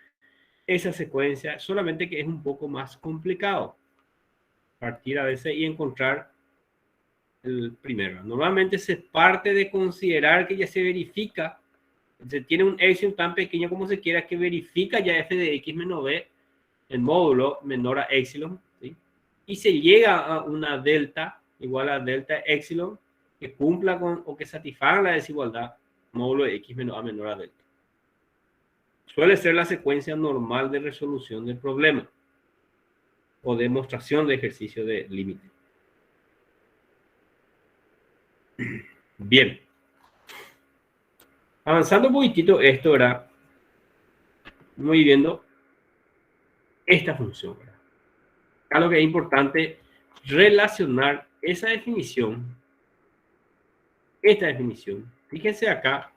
esa secuencia, solamente que es un poco más complicado partir a veces y encontrar el primero. Normalmente se parte de considerar que ya se verifica, se tiene un epsilon tan pequeño como se quiera que verifica ya f de x menos b, el módulo menor a epsilon, ¿sí? Y se llega a una delta igual a delta epsilon que cumpla con o que satisfaga la desigualdad módulo de x menos a menor a delta. Suele ser la secuencia normal de resolución del problema. o demostración de ejercicio de límite. Bien. Avanzando un poquitito, esto era muy viendo esta función. ¿Verdad? Acá lo que es importante relacionar esa definición, esta definición. Fíjense acá,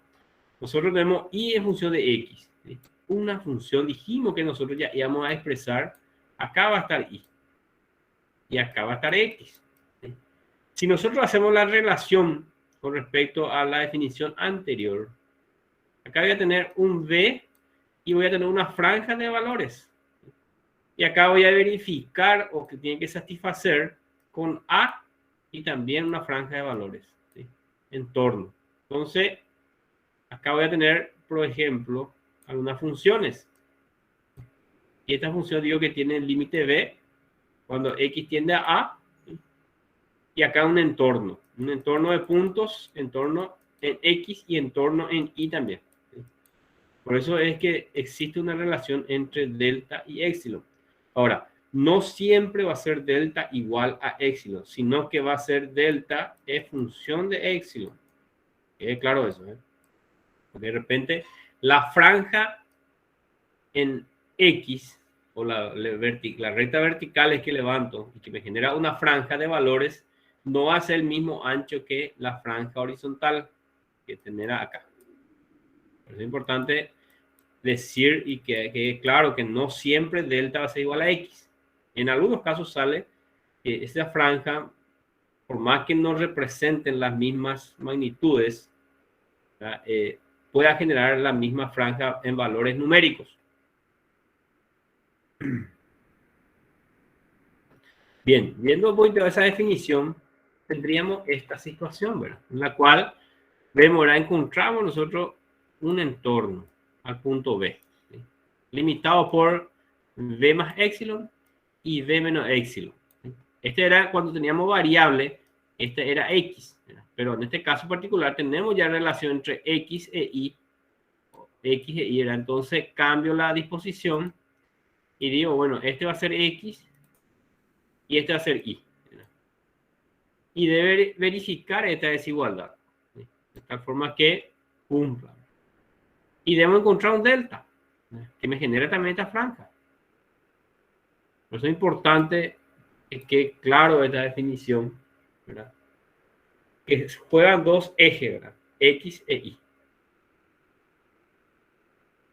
nosotros tenemos y en función de x. ¿Sí? Una función, dijimos que nosotros ya íbamos a expresar, acá va a estar y acá va a estar x. ¿Sí? Si nosotros hacemos la relación con respecto a la definición anterior, acá voy a tener un v y voy a tener una franja de valores. Y acá voy a verificar o que tiene que satisfacer con a y también una franja de valores. ¿Sí? Entorno. Entonces, acá voy a tener, por ejemplo, algunas funciones. Y esta función digo que tiene el límite b cuando x tiende a a. ¿Sí? Y acá un entorno de puntos, entorno en x y entorno en y también. ¿Sí? Por eso es que existe una relación entre delta y épsilon. Ahora, no siempre va a ser delta igual a épsilon, sino que va a ser delta en función de épsilon. Claro eso, ¿eh? Porque de repente la franja en x o la recta vertical es que levanto y que me genera una franja de valores, no va a ser el mismo ancho que la franja horizontal que tendrá acá. Es importante decir y que claro que no siempre delta va a ser igual a x. En algunos casos sale que esa franja, por más que no representen las mismas magnitudes, pueda generar la misma franja en valores numéricos. Bien, viendo un poquito esa definición, tendríamos esta situación, ¿verdad? En la cual vemos, ahora encontramos nosotros un entorno al punto B, ¿sí? Limitado por v más épsilon y v menos épsilon. ¿Sí? Este era cuando teníamos variable, este era x, ¿verdad? Pero en este caso particular tenemos ya relación entre x e y. X e y era, entonces cambio la disposición y digo, bueno, este va a ser x y este va a ser y. ¿Verdad? Y debe verificar esta desigualdad, ¿sí? De tal forma que cumpla. Y debo encontrar un delta que me genere también esta franja. Por eso es importante que claro esta definición, ¿verdad? Que juegan dos ejes, ¿verdad? X e Y.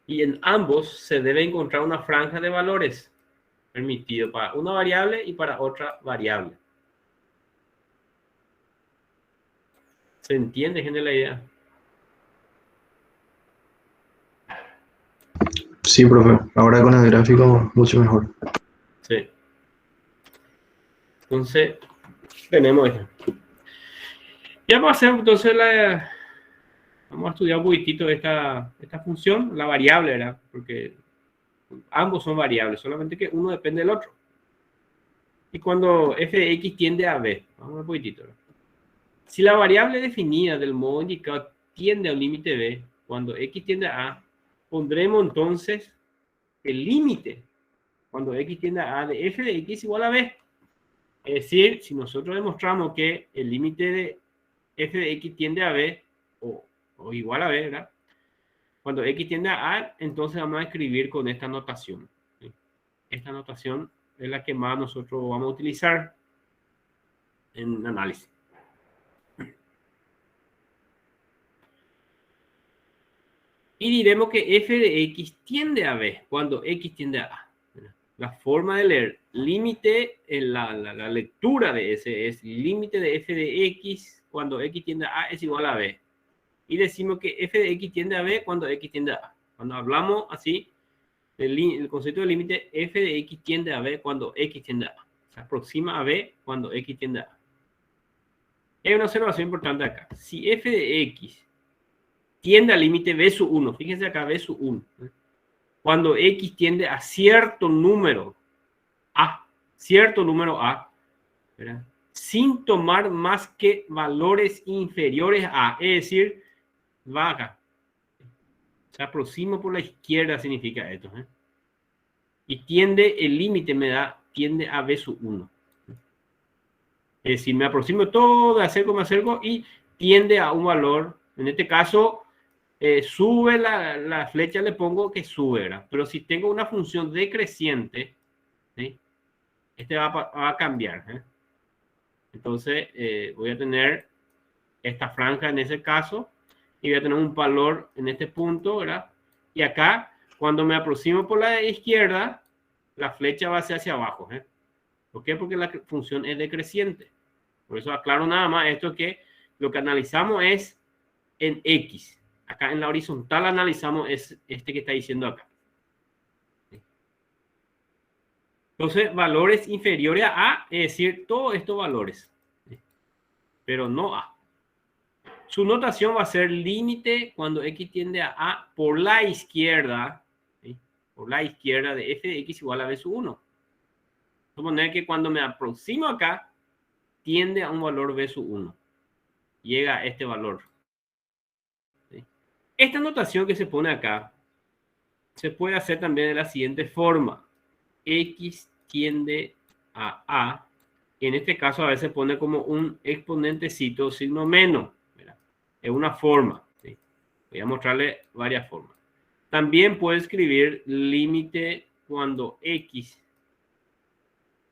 Y en ambos se debe encontrar una franja de valores permitido para una variable y para otra variable. ¿Se entiende, gente, la idea? Sí, profe. Ahora con el gráfico mucho mejor. Sí. Entonces, tenemos esto. Ya vamos a hacer entonces vamos a estudiar un poquitito esta función, la variable, ¿verdad? Porque ambos son variables, solamente que uno depende del otro. Y cuando f de x tiende a b, vamos a ver un poquitito, ¿verdad? Si la variable definida del modo indicado tiende a un límite b, cuando x tiende a a, pondremos entonces el límite cuando x tiende a a de f de x igual a b. Es decir, si nosotros demostramos que el límite de f de x tiende a b o igual a b, ¿verdad? Cuando x tiende a a, entonces vamos a escribir con esta notación. ¿Sí? Esta notación es la que más nosotros vamos a utilizar en análisis. Y diremos que f de x tiende a b cuando x tiende a a. La forma de leer límite, la lectura de ese es límite de f de x cuando x tiende a a es igual a b. Y decimos que f de x tiende a b cuando x tiende a a. Cuando hablamos así, el concepto de límite, f de x tiende a b cuando x tiende a a. Se aproxima a b cuando x tiende a a. Hay una observación importante acá. Si f de x tiende al límite b sub 1, fíjense acá b sub 1, cuando x tiende a cierto número a, ¿verdad? Sin tomar más que valores inferiores a, es decir, baja. Se aproxima por la izquierda significa esto, ¿eh? Y tiende, el límite me da tiende a b sub 1. Es decir, me aproximo todo, me acerco y tiende a un valor. En este caso, sube la flecha, le pongo que sube, ¿verdad? Pero si tengo una función decreciente, ¿sí? Este va a cambiar, ¿eh? Entonces, voy a tener esta franja en ese caso y voy a tener un valor en este punto, ¿verdad? Y acá, cuando me aproximo por la izquierda, la flecha va hacia abajo, ¿eh? ¿Por qué? Porque la función es decreciente. Por eso aclaro nada más esto, que lo que analizamos es en X. Acá en la horizontal analizamos es este que está diciendo acá. Entonces, valores inferiores a A, es decir, todos estos valores, pero no A. Su notación va a ser límite cuando X tiende a A por la izquierda, ¿sí? Por la izquierda de f de X igual a b sub 1. Suponer que cuando me aproximo acá, tiende a un valor b sub 1. Llega a este valor. ¿Sí? Esta notación que se pone acá, se puede hacer también de la siguiente forma. X tiende a A. En este caso a veces pone como un exponentecito signo menos. ¿Verdad? Es una forma. ¿Sí? Voy a mostrarle varias formas. También puedo escribir límite cuando X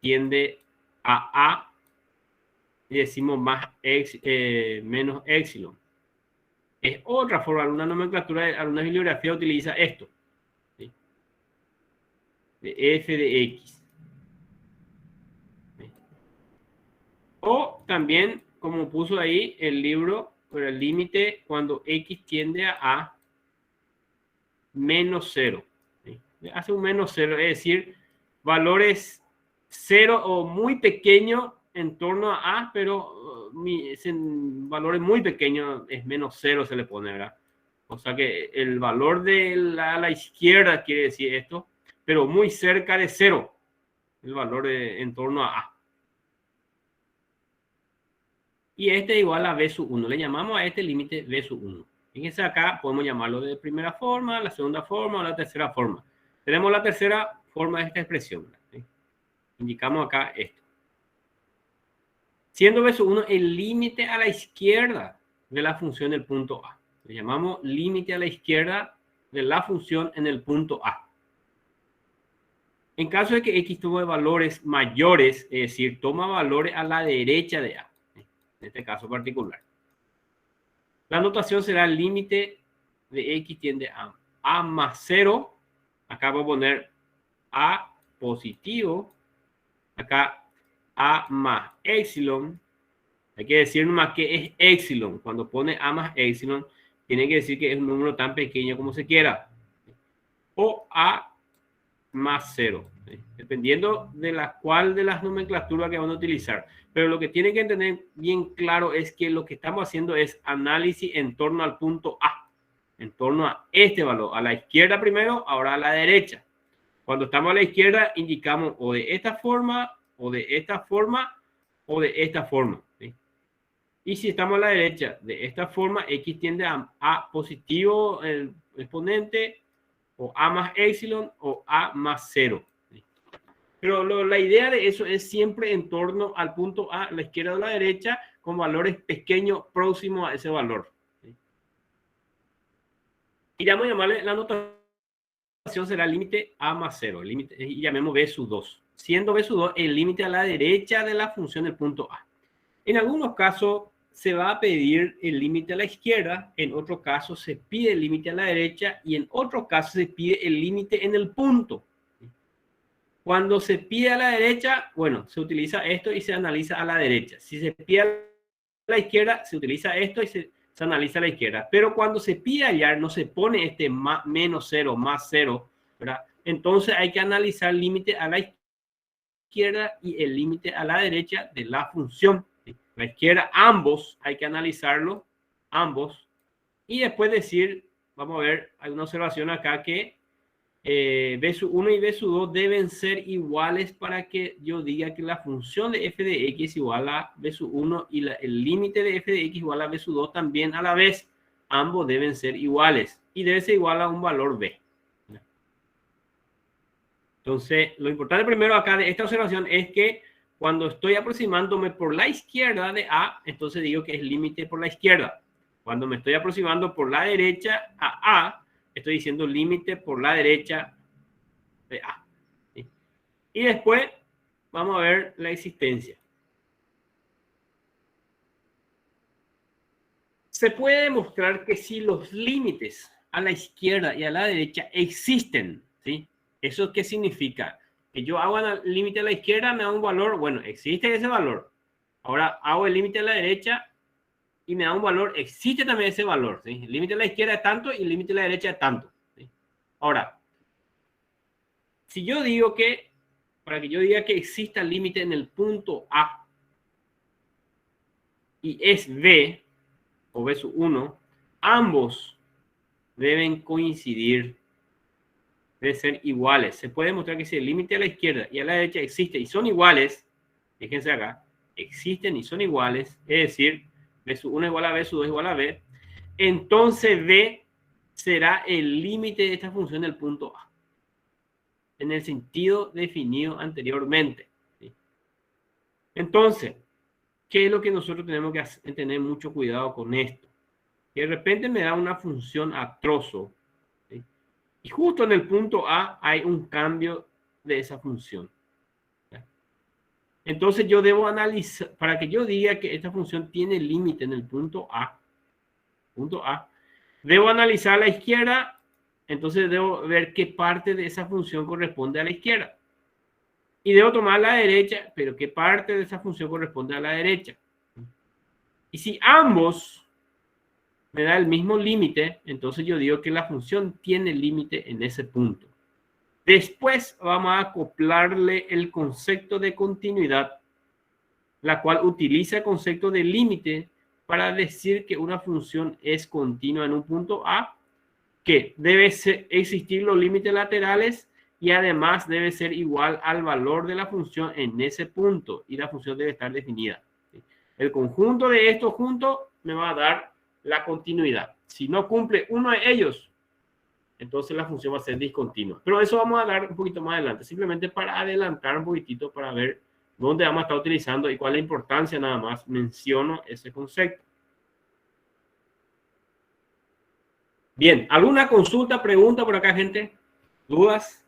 tiende a A y decimos menos epsilon. Es otra forma. Alguna nomenclatura, alguna bibliografía utiliza esto. ¿Sí? De f de X. ¿Sí? O también, como puso ahí el libro, por el límite cuando X tiende a menos 0. ¿Sí? Hace un menos 0, es decir, valores 0 o muy pequeños en torno a A, pero en valores muy pequeños es menos 0 se le pone, ¿verdad? O sea que el valor de la izquierda quiere decir esto, pero muy cerca de 0, el valor en torno a A. Y este es igual a b sub 1. Le llamamos a este límite b sub 1. Fíjense acá, podemos llamarlo de primera forma, la segunda forma o la tercera forma. Tenemos la tercera forma de esta expresión, ¿sí? Indicamos acá esto. Siendo b sub 1 el límite a la izquierda de la función del punto A. Le llamamos límite a la izquierda de la función en el punto A. En caso de que X tome valores mayores, es decir, toma valores a la derecha de A, en este caso particular, la notación será el límite de X tiende a A más 0. Acá voy a poner A positivo. Acá A más epsilon. Hay que decir nomás que es epsilon. Cuando pone A más epsilon, tiene que decir que es un número tan pequeño como se quiera. O A más 0. ¿Sí? Dependiendo de la cual de las nomenclaturas que van a utilizar. Pero lo que tienen que tener bien claro es que lo que estamos haciendo es análisis en torno al punto A. En torno a este valor. A la izquierda primero, ahora a la derecha. Cuando estamos a la izquierda, indicamos o de esta forma, o de esta forma, o de esta forma. ¿Sí? Y si estamos a la derecha, de esta forma, X tiende a A positivo, el exponente, o A más epsilon, o A más 0. ¿Sí? Pero la idea de eso es siempre en torno al punto A, la izquierda o la derecha, con valores pequeños próximos a ese valor. ¿Sí? Y vamos a llamarle la notación será el límite A más 0, el límite, y llamemos B sub 2. Siendo B sub 2 el límite a la derecha de la función del punto A. En algunos casos se va a pedir el límite a la izquierda, en otros casos se pide el límite a la derecha y en otros casos se pide el límite en el punto. Cuando se pide a la derecha, bueno, se utiliza esto y se analiza a la derecha. Si se pide a la izquierda, se utiliza esto y se analiza a la izquierda. Pero cuando se pide hallar, no se pone este menos 0, más 0, ¿verdad? Entonces hay que analizar el límite a la izquierda y el límite a la derecha de la función. ¿Sí? La izquierda, ambos, hay que analizarlo, ambos. Y después decir, vamos a ver, hay una observación acá que B sub 1 y B sub 2 deben ser iguales para que yo diga que la función de f de x igual a B sub 1 y el límite de f de x igual a B sub 2 también a la vez. Ambos deben ser iguales y debe ser igual a un valor b. Entonces, lo importante primero acá de esta observación es que cuando estoy aproximándome por la izquierda de A, entonces digo que es límite por la izquierda. Cuando me estoy aproximando por la derecha a A, estoy diciendo límite por la derecha de A. ¿Sí? Y después vamos a ver la existencia. Se puede demostrar que si los límites a la izquierda y a la derecha existen, ¿sí? ¿Eso qué significa? Que yo hago el límite a la izquierda, me da un valor, bueno, existe ese valor. Ahora hago el límite a la derecha y me da un valor, existe también ese valor, ¿sí? El límite a la izquierda es tanto y el límite a la derecha es tanto, ¿sí? Ahora, si yo digo que, para que yo diga que exista el límite en el punto A y es B, o B sub 1, ambos deben coincidir, deben ser iguales. Se puede demostrar que si el límite a la izquierda y a la derecha existe y son iguales, fíjense acá, existen y son iguales, es decir, B sub 1 igual a B, sub 2 igual a B, entonces B será el límite de esta función del punto A, en el sentido definido anteriormente, ¿sí? Entonces, ¿qué es lo que nosotros tenemos que hacer? Tener mucho cuidado con esto. Que de repente me da una función a trozo, ¿sí? Y justo en el punto A hay un cambio de esa función, ¿sí? Entonces yo debo analizar, para que yo diga que esta función tiene límite en el punto A, debo analizar a la izquierda, entonces debo ver qué parte de esa función corresponde a la izquierda. Y debo tomar la derecha, pero qué parte de esa función corresponde a la derecha. Y si ambos me da el mismo límite, entonces yo digo que la función tiene límite en ese punto. Después vamos a acoplarle el concepto de continuidad, la cual utiliza el concepto de límite para decir que una función es continua en un punto A, que debe existir los límites laterales y además debe ser igual al valor de la función en ese punto y la función debe estar definida. El conjunto de estos juntos me va a dar la continuidad. Si no cumple uno de ellos, entonces la función va a ser discontinua. Pero eso vamos a dar un poquito más adelante, simplemente para adelantar un poquitito para ver dónde vamos a estar utilizando y cuál es la importancia, nada más menciono ese concepto. Bien, ¿alguna consulta, pregunta por acá, gente? ¿Dudas?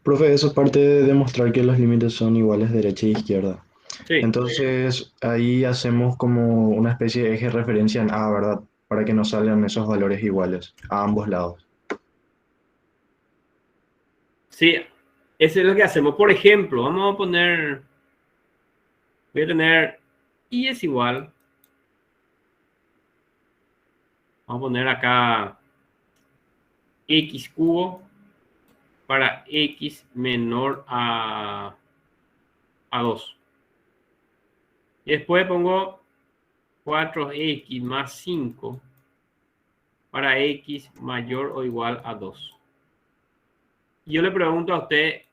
Profe, eso es parte de demostrar que los límites son iguales derecha e izquierda. Sí. Entonces, ahí hacemos como una especie de eje de referencia en A, ¿verdad? Para que nos salgan esos valores iguales a ambos lados. Sí, eso es lo que hacemos. Por ejemplo, vamos a poner, voy a tener y es igual. Vamos a poner acá x cubo para x menor a 2. Y después pongo 4x más 5 para x mayor o igual a 2. Yo le pregunto a usted,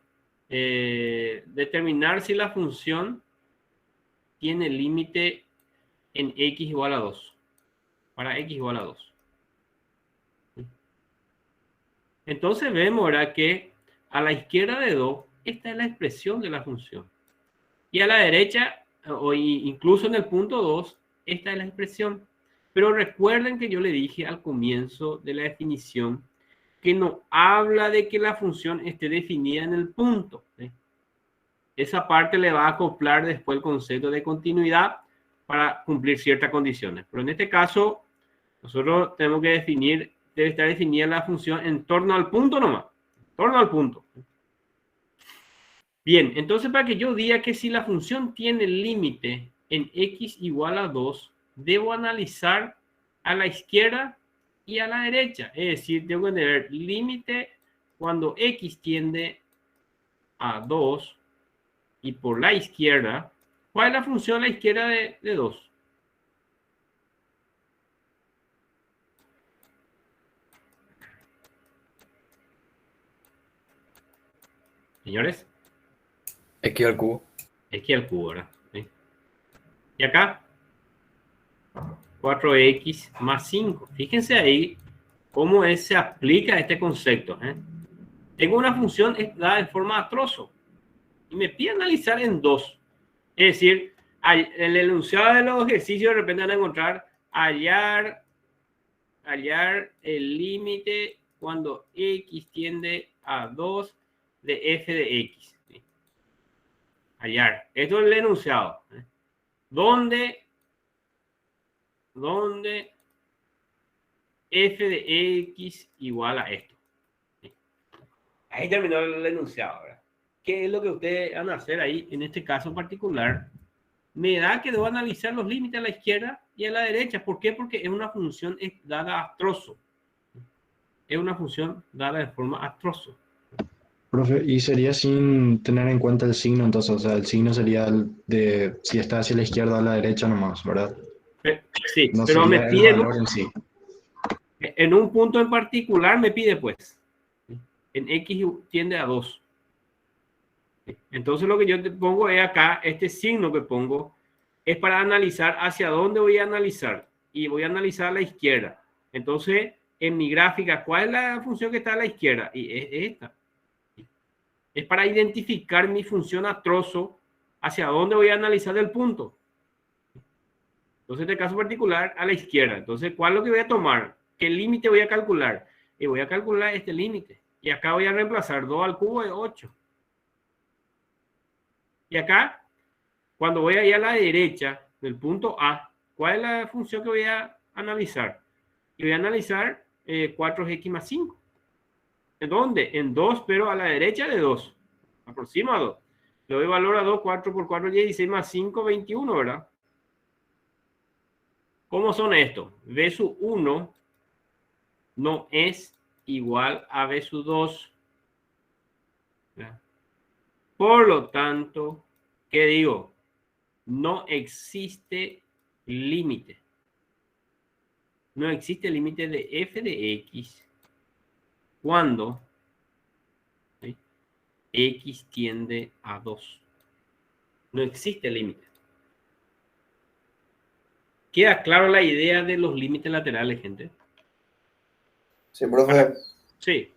determinar si la función tiene límite en x igual a 2. Para x igual a 2. Entonces vemos, ¿verdad?, que a la izquierda de 2, esta es la expresión de la función. Y a la derecha, o incluso en el punto 2, esta es la expresión. Pero recuerden que yo le dije al comienzo de la definición que no habla de que la función esté definida en el punto, ¿sí? Esa parte le va a acoplar después el concepto de continuidad para cumplir ciertas condiciones. Pero en este caso, nosotros tenemos que definir, debe estar definida la función en torno al punto nomás. En torno al punto. Bien, entonces para que yo diga que si la función tiene límite en x igual a 2, debo analizar a la izquierda y a la derecha. Es decir, tengo que tener límite cuando x tiende a 2 y por la izquierda. ¿Cuál es la función a la izquierda de 2? Señores. X al cubo. X al cubo, ¿verdad? ¿Sí? Y acá, 4x más 5. Fíjense ahí cómo se aplica este concepto. Tengo una función dada en forma de trozo y me pide analizar en dos. Es decir, el enunciado de los ejercicios de repente van a encontrar hallar el límite cuando x tiende a 2 de f de x. ¿Sí? Hallar. Esto es el enunciado. ¿Dónde f de x igual a esto? ¿Sí? Ahí terminó el enunciado, ¿verdad? ¿Qué es lo que ustedes van a hacer ahí en este caso particular? Me da que debo analizar los límites a la izquierda y a la derecha. ¿Por qué? Porque es una función dada a trozo. Es una función dada de forma a trozo. Profe, y sería sin tener en cuenta el signo, entonces, o sea, el signo sería el de si está hacia la izquierda o a la derecha nomás, ¿verdad? Sí, No pero me sería el pide valor en sí. en un punto en particular me pide pues en x tiende a 2. Entonces lo que yo te pongo es acá, este signo que pongo es para analizar hacia dónde voy a analizar y voy a analizar a la izquierda. Entonces en mi gráfica, ¿cuál es la función que está a la izquierda? Y es esta. Es para identificar mi función a trozo hacia dónde voy a analizar el punto. Entonces en este caso particular a la izquierda. Entonces ¿cuál es lo que voy a tomar? ¿Qué límite voy a calcular? Y voy a calcular este límite. Y acá voy a reemplazar 2 al cubo de 8. Y acá, cuando voy a ir a la derecha del punto A, ¿cuál es la función que voy a analizar? Y voy a analizar 4x más 5. ¿En dónde? En 2, pero a la derecha de 2. Aproxima a 2. Le doy valor a 2, 4 por 4, 16 más 5, 21, ¿verdad? ¿Cómo son estos? B sub 1 no es igual a B sub 2. ¿Verdad? Por lo tanto, ¿qué digo? No existe límite. No existe límite de f de x cuando ¿sí? X tiende a 2. No existe límite. ¿Queda claro la idea de los límites laterales, gente? Sí, profe. Sí.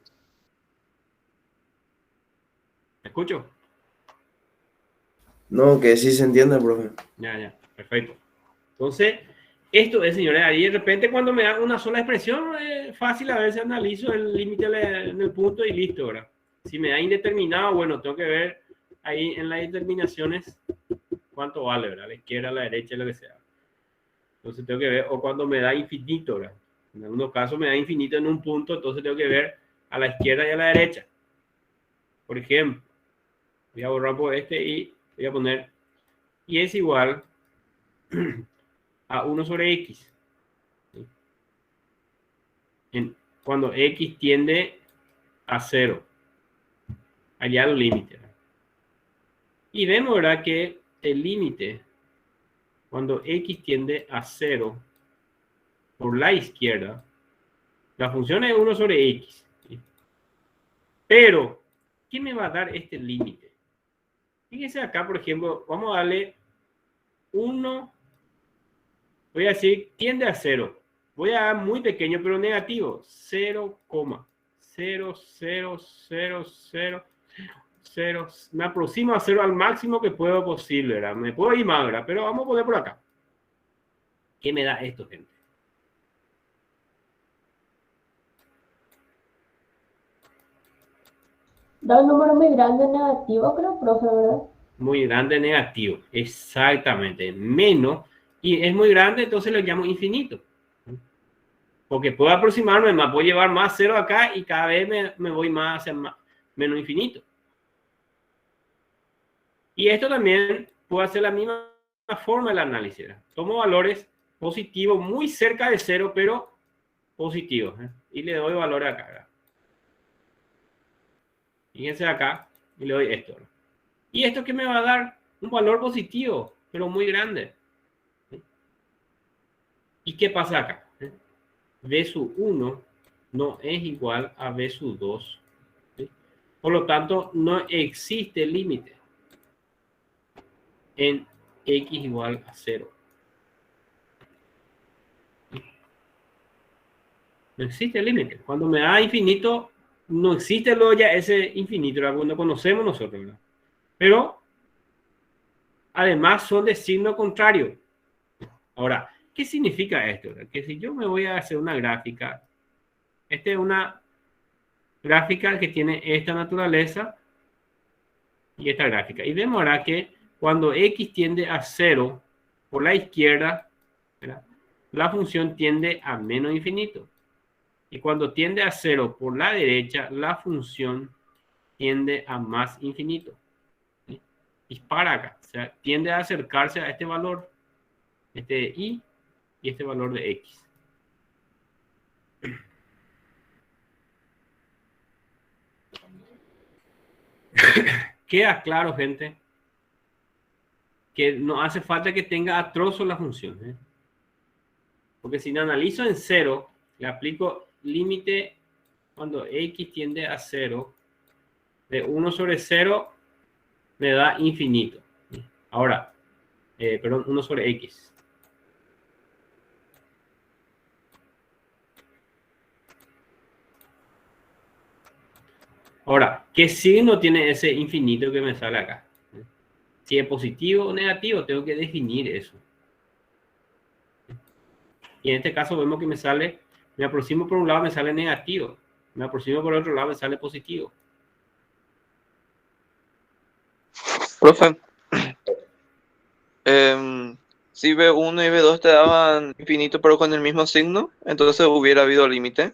¿Me escucho? No, que sí se entiende, profe. Ya, perfecto. Entonces, esto es, señores, ahí de repente cuando me dan una sola expresión, es fácil a veces analizo el límite en el punto y listo, ¿verdad? Si me da indeterminado, bueno, tengo que ver ahí en las determinaciones cuánto vale, ¿verdad? A la izquierda, a la derecha, lo que sea. Entonces tengo que ver, o cuando me da infinito, ¿verdad? En algunos casos me da infinito en un punto, entonces tengo que ver a la izquierda y a la derecha. Por ejemplo, voy a borrar por este y voy a poner y es igual a 1 sobre x. Cuando x tiende a 0. Allá el límite. Y vemos, ¿verdad? Que el límite, cuando x tiende a 0 por la izquierda, la función es 1 sobre x. ¿Sí? Pero, ¿qué me va a dar este límite? Fíjense acá, por ejemplo, vamos a darle 1, voy a decir, tiende a 0. Voy a dar muy pequeño, pero negativo. 0,00000. Me aproximo a 0 al máximo que puedo posible, ¿verdad? Me puedo ir más, ¿verdad? Pero vamos a poner por acá. ¿Qué me da esto, gente? Da un número muy grande negativo, creo, profe, ¿verdad? Muy grande negativo, exactamente. Menos, y es muy grande, entonces lo llamo infinito. Porque puedo aproximarme más, puedo llevar más 0 acá y cada vez me voy más hacia menos infinito. Y esto también puedo hacer la misma forma del análisis. Tomo valores positivos muy cerca de 0, pero positivos. Y le doy valor acá. Fíjense acá y le doy esto. ¿Y esto qué me va a dar? Un valor positivo, pero muy grande. ¿Y qué pasa acá? B sub 1 no es igual a B sub 2. ¿Sí? Por lo tanto, no existe límite en x igual a 0. No existe límite. Cuando me da infinito, no existe luego ya ese infinito, ¿verdad? Cuando conocemos nosotros, ¿verdad? Pero, además, son de signo contrario. Ahora, ¿qué significa esto? Que si yo me voy a hacer una gráfica, esta es una gráfica que tiene esta naturaleza y esta gráfica. Y vemos ahora que cuando x tiende a 0 por la izquierda, ¿verdad? La función tiende a menos infinito. Y cuando tiende a 0 por la derecha, la función tiende a más infinito. ¿Sí? Dispara acá. O sea, tiende a acercarse a este valor, este de y este valor de x. Queda claro, gente, que no hace falta que tenga a trozo la función, ¿eh? Porque si la analizo en 0, le aplico límite cuando x tiende a 0, de 1 sobre 0 me da infinito. Ahora, perdón, 1 sobre x. Ahora, ¿qué signo tiene ese infinito que me sale acá? Si es positivo o negativo, tengo que definir eso. Y en este caso vemos que me aproximo por un lado, me sale negativo. Me aproximo por otro lado, me sale positivo. Profe, si B1 y B2 te daban infinito pero con el mismo signo, entonces hubiera habido límite.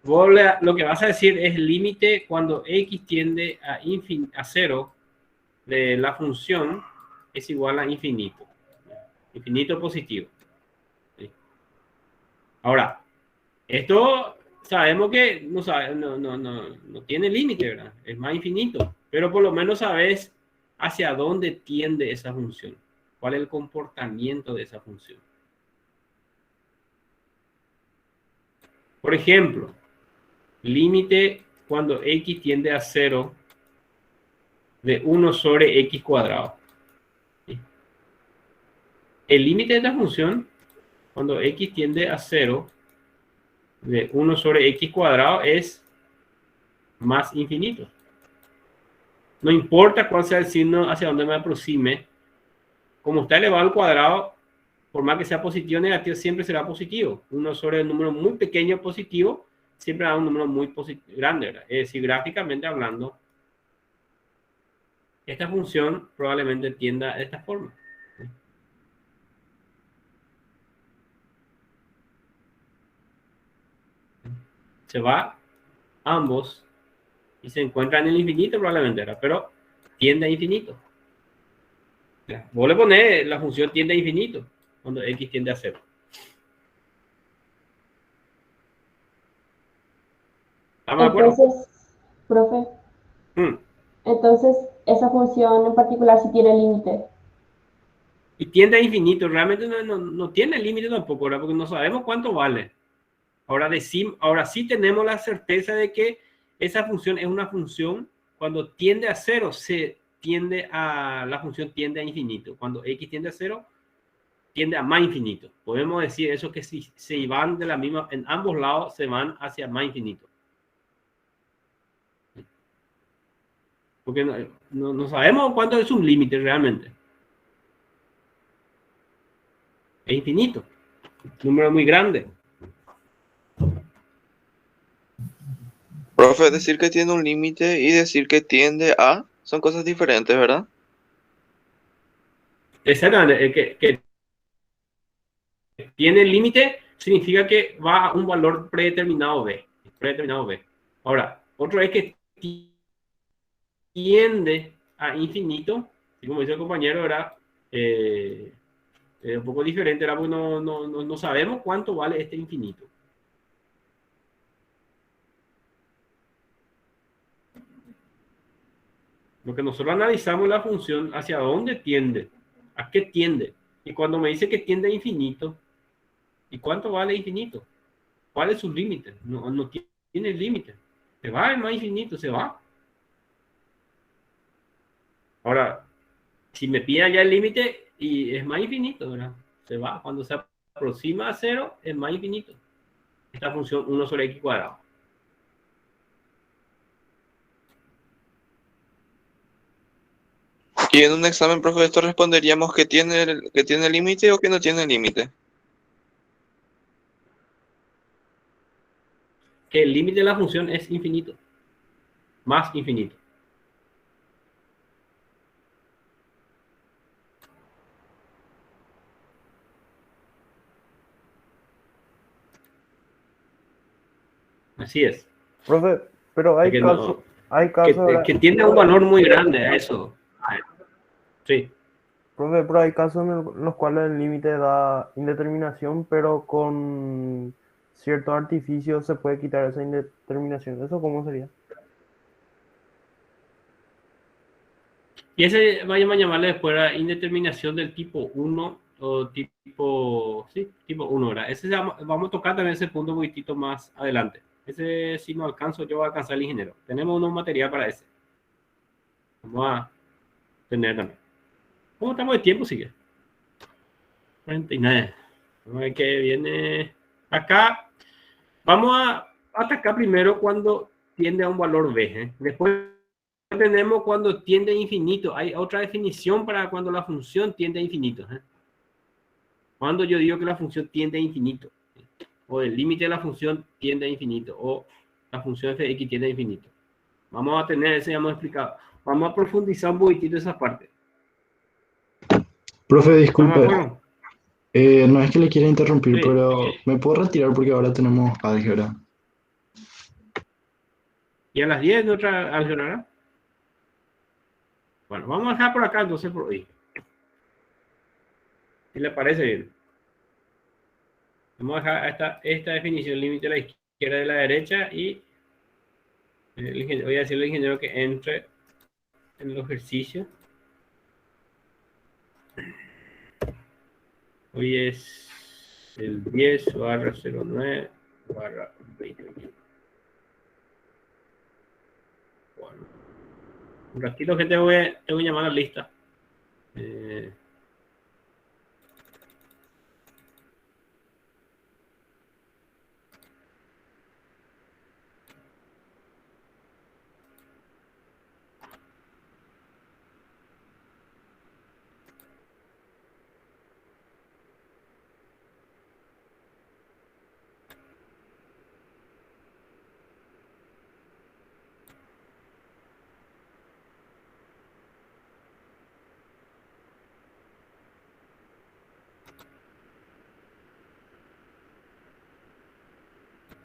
Lo que vas a decir es límite cuando x tiende a 0 de la función es igual a infinito. Infinito positivo. ¿Sí? Ahora, esto sabemos que no tiene límite, ¿verdad? Es más infinito. Pero por lo menos sabes hacia dónde tiende esa función. ¿Cuál es el comportamiento de esa función? Por ejemplo, límite cuando x tiende a 0 de 1 sobre x cuadrado. ¿Sí? El límite de esta función, cuando x tiende a 0 de 1 sobre x cuadrado, es más infinito. No importa cuál sea el signo hacia donde me aproxime, como está elevado al cuadrado, por más que sea positivo o negativo, siempre será positivo. 1 sobre un número muy pequeño positivo, siempre da un número muy grande, ¿verdad? Es decir, gráficamente hablando, esta función probablemente tienda de esta forma. Se va ambos y se encuentran en el infinito probablemente, ¿verdad? Pero tiende a infinito. Vos le ponés la función tiende a infinito cuando x tiende a 0. ¿Estamos de acuerdo? Entonces, profe, entonces esa función en particular sí tiene límite. Y tiende a infinito, realmente no tiene límite tampoco, ¿verdad? Porque no sabemos cuánto vale. Ahora sí tenemos la certeza de que esa función es una función, cuando tiende a 0, la función tiende a infinito. Cuando x tiende a 0, tiende a más infinito. Podemos decir eso, que si se van de la misma, en ambos lados se van hacia más infinito. Porque no sabemos cuánto es un límite realmente. Es infinito. Un número muy grande. Profe, decir que tiene un límite y decir que tiende a son cosas diferentes, ¿verdad? Exactamente. Que tiene límite significa que va a un valor predeterminado B. Ahora, otro es que tiende a infinito, y como dice el compañero, era un poco diferente, era porque no sabemos cuánto vale este infinito. Lo que nosotros analizamos la función hacia dónde tiende, a qué tiende. Y cuando me dice que tiende a infinito, ¿y cuánto vale infinito? ¿Cuál es su límite? No tiene límite. Se va, es más infinito, se va. Ahora, si me pide ya el límite y es más infinito, ¿verdad? Se va. Cuando se aproxima a 0, es más infinito. esta función 1 sobre x cuadrado. Y en un examen, profe, esto responderíamos que tiene límite o que no tiene límite. Que el límite de la función es infinito. Más infinito. Así es. Profe, pero hay Que casos, no, hay casos, ¿verdad? que tiene un valor muy grande a eso. Sí. Profe, pero hay casos en los cuales el límite da indeterminación, pero con ciertos artificios se puede quitar esa indeterminación. ¿Eso cómo sería? Y ese vayamos a llamarle después la indeterminación del tipo 1 o tipo 1, ¿verdad? Vamos a tocar también ese punto un poquitito más adelante. Ese si no alcanzo, yo voy a alcanzar el ingeniero. Tenemos un material para ese. Vamos a tener también. ¿Cómo estamos de tiempo? Sigue. 49. Vamos a ver qué viene acá. Vamos a atacar primero cuando tiende a un valor B. Después tenemos cuando tiende a infinito. Hay otra definición para cuando la función tiende a infinito. Cuando yo digo que la función tiende a infinito, o el límite de la función tiende a infinito, o la función f de x tiende a infinito. Vamos a tener, ese ya hemos explicado. Vamos a profundizar un poquitito esa parte. Profe, disculpe. ¿Estamos de acuerdo? No es que le quiera interrumpir, Sí. pero me puedo retirar porque ahora tenemos álgebra. ¿Y a las 10 de otra álgebra? Bueno, vamos a dejar por acá entonces por hoy. Si le parece bien. Vamos a dejar esta definición, límite de la izquierda y de la derecha, y voy a decirle al ingeniero que entre en el ejercicio. Hoy es el 10/09/20. Bueno, un ratito que tengo que llamar a la lista.